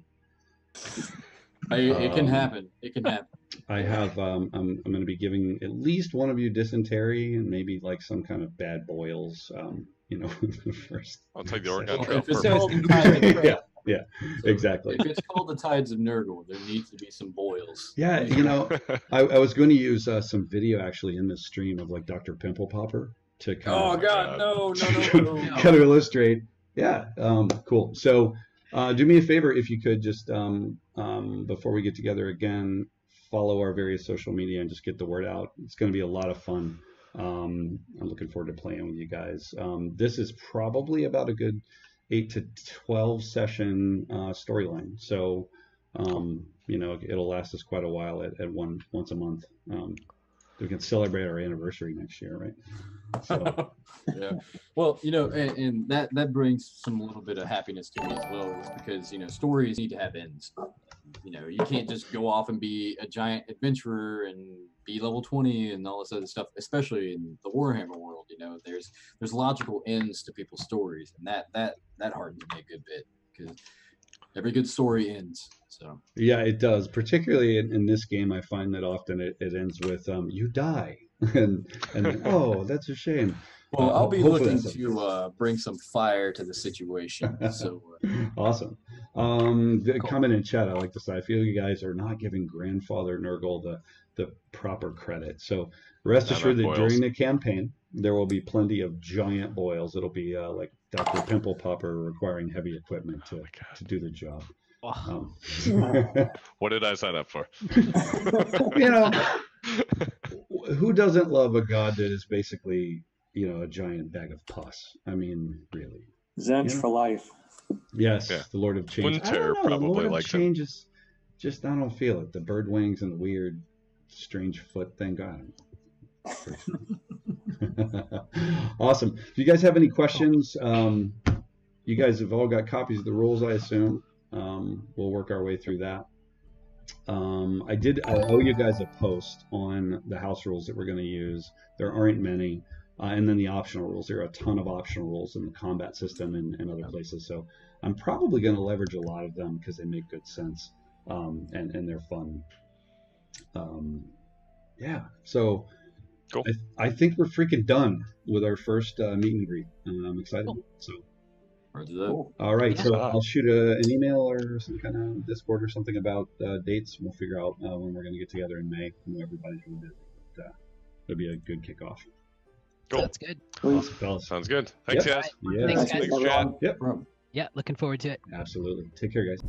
It can happen. It can happen. I have. I'm going to be giving at least one of you dysentery and maybe like some kind of bad boils. First. I'll take the Oregon Trail. Yeah, exactly. If it's called the Tides of Nurgle, there needs to be some boils. Yeah, I was going to use some video actually in this stream of like Dr. Pimple Popper to kind no. kind of illustrate. Yeah, cool. So do me a favor if you could just before we get together again, follow our various social media and just get the word out. It's going to be a lot of fun. I'm looking forward to playing with you guys. This is probably about a good 8 to 12 session storyline. So, it'll last us quite a while at once a month. We can celebrate our anniversary next year, right? So. Yeah. Well, and that brings some little bit of happiness to me as well, because, stories need to have ends. You can't just go off and be a giant adventurer and be level 20 and all this other stuff, especially in the Warhammer world. There's logical ends to people's stories, and that hardens me a good bit, because every good story ends. So yeah, it does. Particularly in this game, I find that often it ends with you die, and oh, that's a shame. Well, I'll be looking to bring some fire to the situation. So awesome. The comment in chat, I like to say, I feel you guys are not giving Grandfather Nurgle the proper credit. So rest assured that during the campaign, there will be plenty of giant boils. It'll be like Dr. Pimple Popper requiring heavy equipment to do the job. What did I sign up for? Who doesn't love a god that is basically, a giant bag of pus? I mean, really. Zench for life. Yes, yeah. The Lord of Change. Winter probably likes it. Change is just, I don't feel it. The bird wings and the weird, strange foot thing. God. Awesome. Do you guys have any questions? You guys have all got copies of the rules, I assume. We'll work our way through that. I owe you guys a post on the house rules that we're going to use. There aren't many. And then the optional rules. There are a ton of optional rules in the combat system and other places. So I'm probably going to leverage a lot of them because they make good sense. And they're fun. So cool. I think we're freaking done with our first meet and greet. I'm excited. Cool. So. Cool. All right, so I'll shoot an email or some kind of Discord or something about dates. We'll figure out when we're going to get together in May. I know everybody's really busy, but it'll be a good kickoff. Cool. That's good. Awesome, fellas. Sounds good. Thanks, guys. Yeah. Thanks, guys. Thanks, Chad. Yep. Yeah, looking forward to it. Absolutely. Take care, guys.